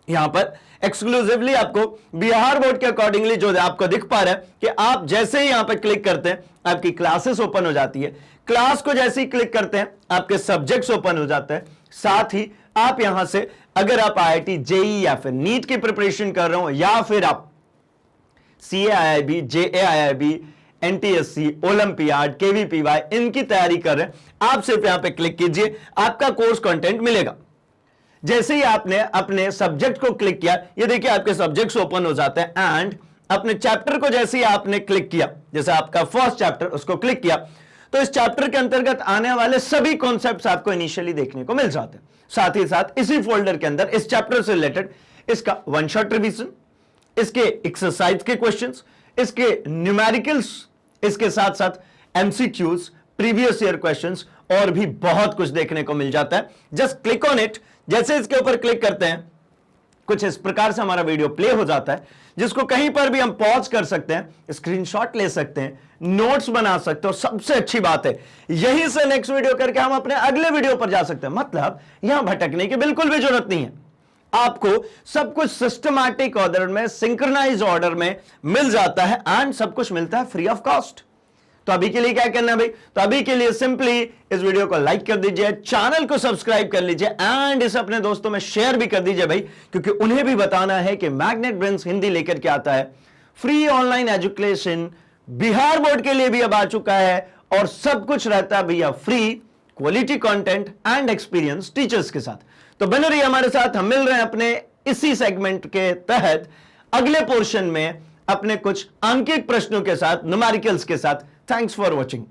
यहां पर एक्सक्लूसिवली आपको बिहार बोर्ड के अकॉर्डिंगली जो आपको दिख पा रहा है कि आप जैसे ही यहां पर क्लिक करते हैं आपकी क्लासेस ओपन हो जाती है। क्लास को जैसे ही क्लिक करते हैं आपके सब्जेक्ट्स ओपन हो जाते हैं। साथ ही आप यहां से अगर आप IIT JEE या फिर नीट की प्रिपरेशन कर रहे हो, या फिर आप CAIIB JAIIB NTSC olympiad KVPY इनकी तैयारी कर रहे हैं, आप सिर्फ यहां पे क्लिक कीजिए, आपका कोर्स कंटेंट मिलेगा। जैसे ही आपने अपने सब्जेक्ट को क्लिक किया, ये देखिए आपके सब्जेक्ट्स ओपन हो जाते हैं। एंड अपने चैप्टर को जैसे ही आपने क्लिक किया, जैसे आपका फर्स्ट चैप्टर, उसको क्लिक किया, तो इस चैप्टर के अंतर्गत आने वाले सभी कॉन्सेप्ट्स आपको इनिशियली देखने को मिल जाते हैं। साथ ही साथ इसी फोल्डर के अंदर इस चैप्टर से रिलेटेड इसका वन शॉट रिवीजन, इसके एक्सरसाइज के क्वेश्चंस, इसके न्यूमेरिकल्स, इसके साथ साथ MCQs, प्रीवियस ईयर क्वेश्चंस और भी बहुत कुछ देखने को मिल जाता है। Just click on it. जैसे इसके ऊपर क्लिक करते हैं, कुछ इस प्रकार से हमारा वीडियो प्ले हो जाता है, जिसको कहीं पर भी हम पॉज कर सकते हैं, स्क्रीनशॉट ले सकते हैं, नोट्स बना सकते हो। सबसे अच्छी बात है, यहीं से नेक्स्ट वीडियो करके हम अपने अगले वीडियो पर जा सकते हैं। मतलब यहां भटकने की बिल्कुल भी जरूरत नहीं है, आपको सब कुछ सिस्टमैटिक ऑर्डर में, सिंक्रोनाइज ऑर्डर में मिल जाता है एंड सब कुछ मिलता है फ्री ऑफ कॉस्ट। तो अभी के लिए क्या करना है भाई? तो अभी के लिए सिंपली इस वीडियो को लाइक कर दीजिए, चैनल को सब्सक्राइब कर लीजिए एंड इसे अपने दोस्तों में शेयर भी कर दीजिए भाई, क्योंकि उन्हें भी बताना है कि मैग्नेट ब्रेन्स हिंदी लेकर के आता है free online education. Bihar board के लिए भी अब आ चुका है और सब कुछ रहता है भैया free, quality content and experience teachers के साथ। तो बने रहिए हमारे साथ, हम मिल रहे हैं अपने इसी सेगमेंट के तहत अगले पोर्शन में अपने कुछ अंकित प्रश्नों के साथ, न्यूमेरिकल्स के साथ। Thanks for watching.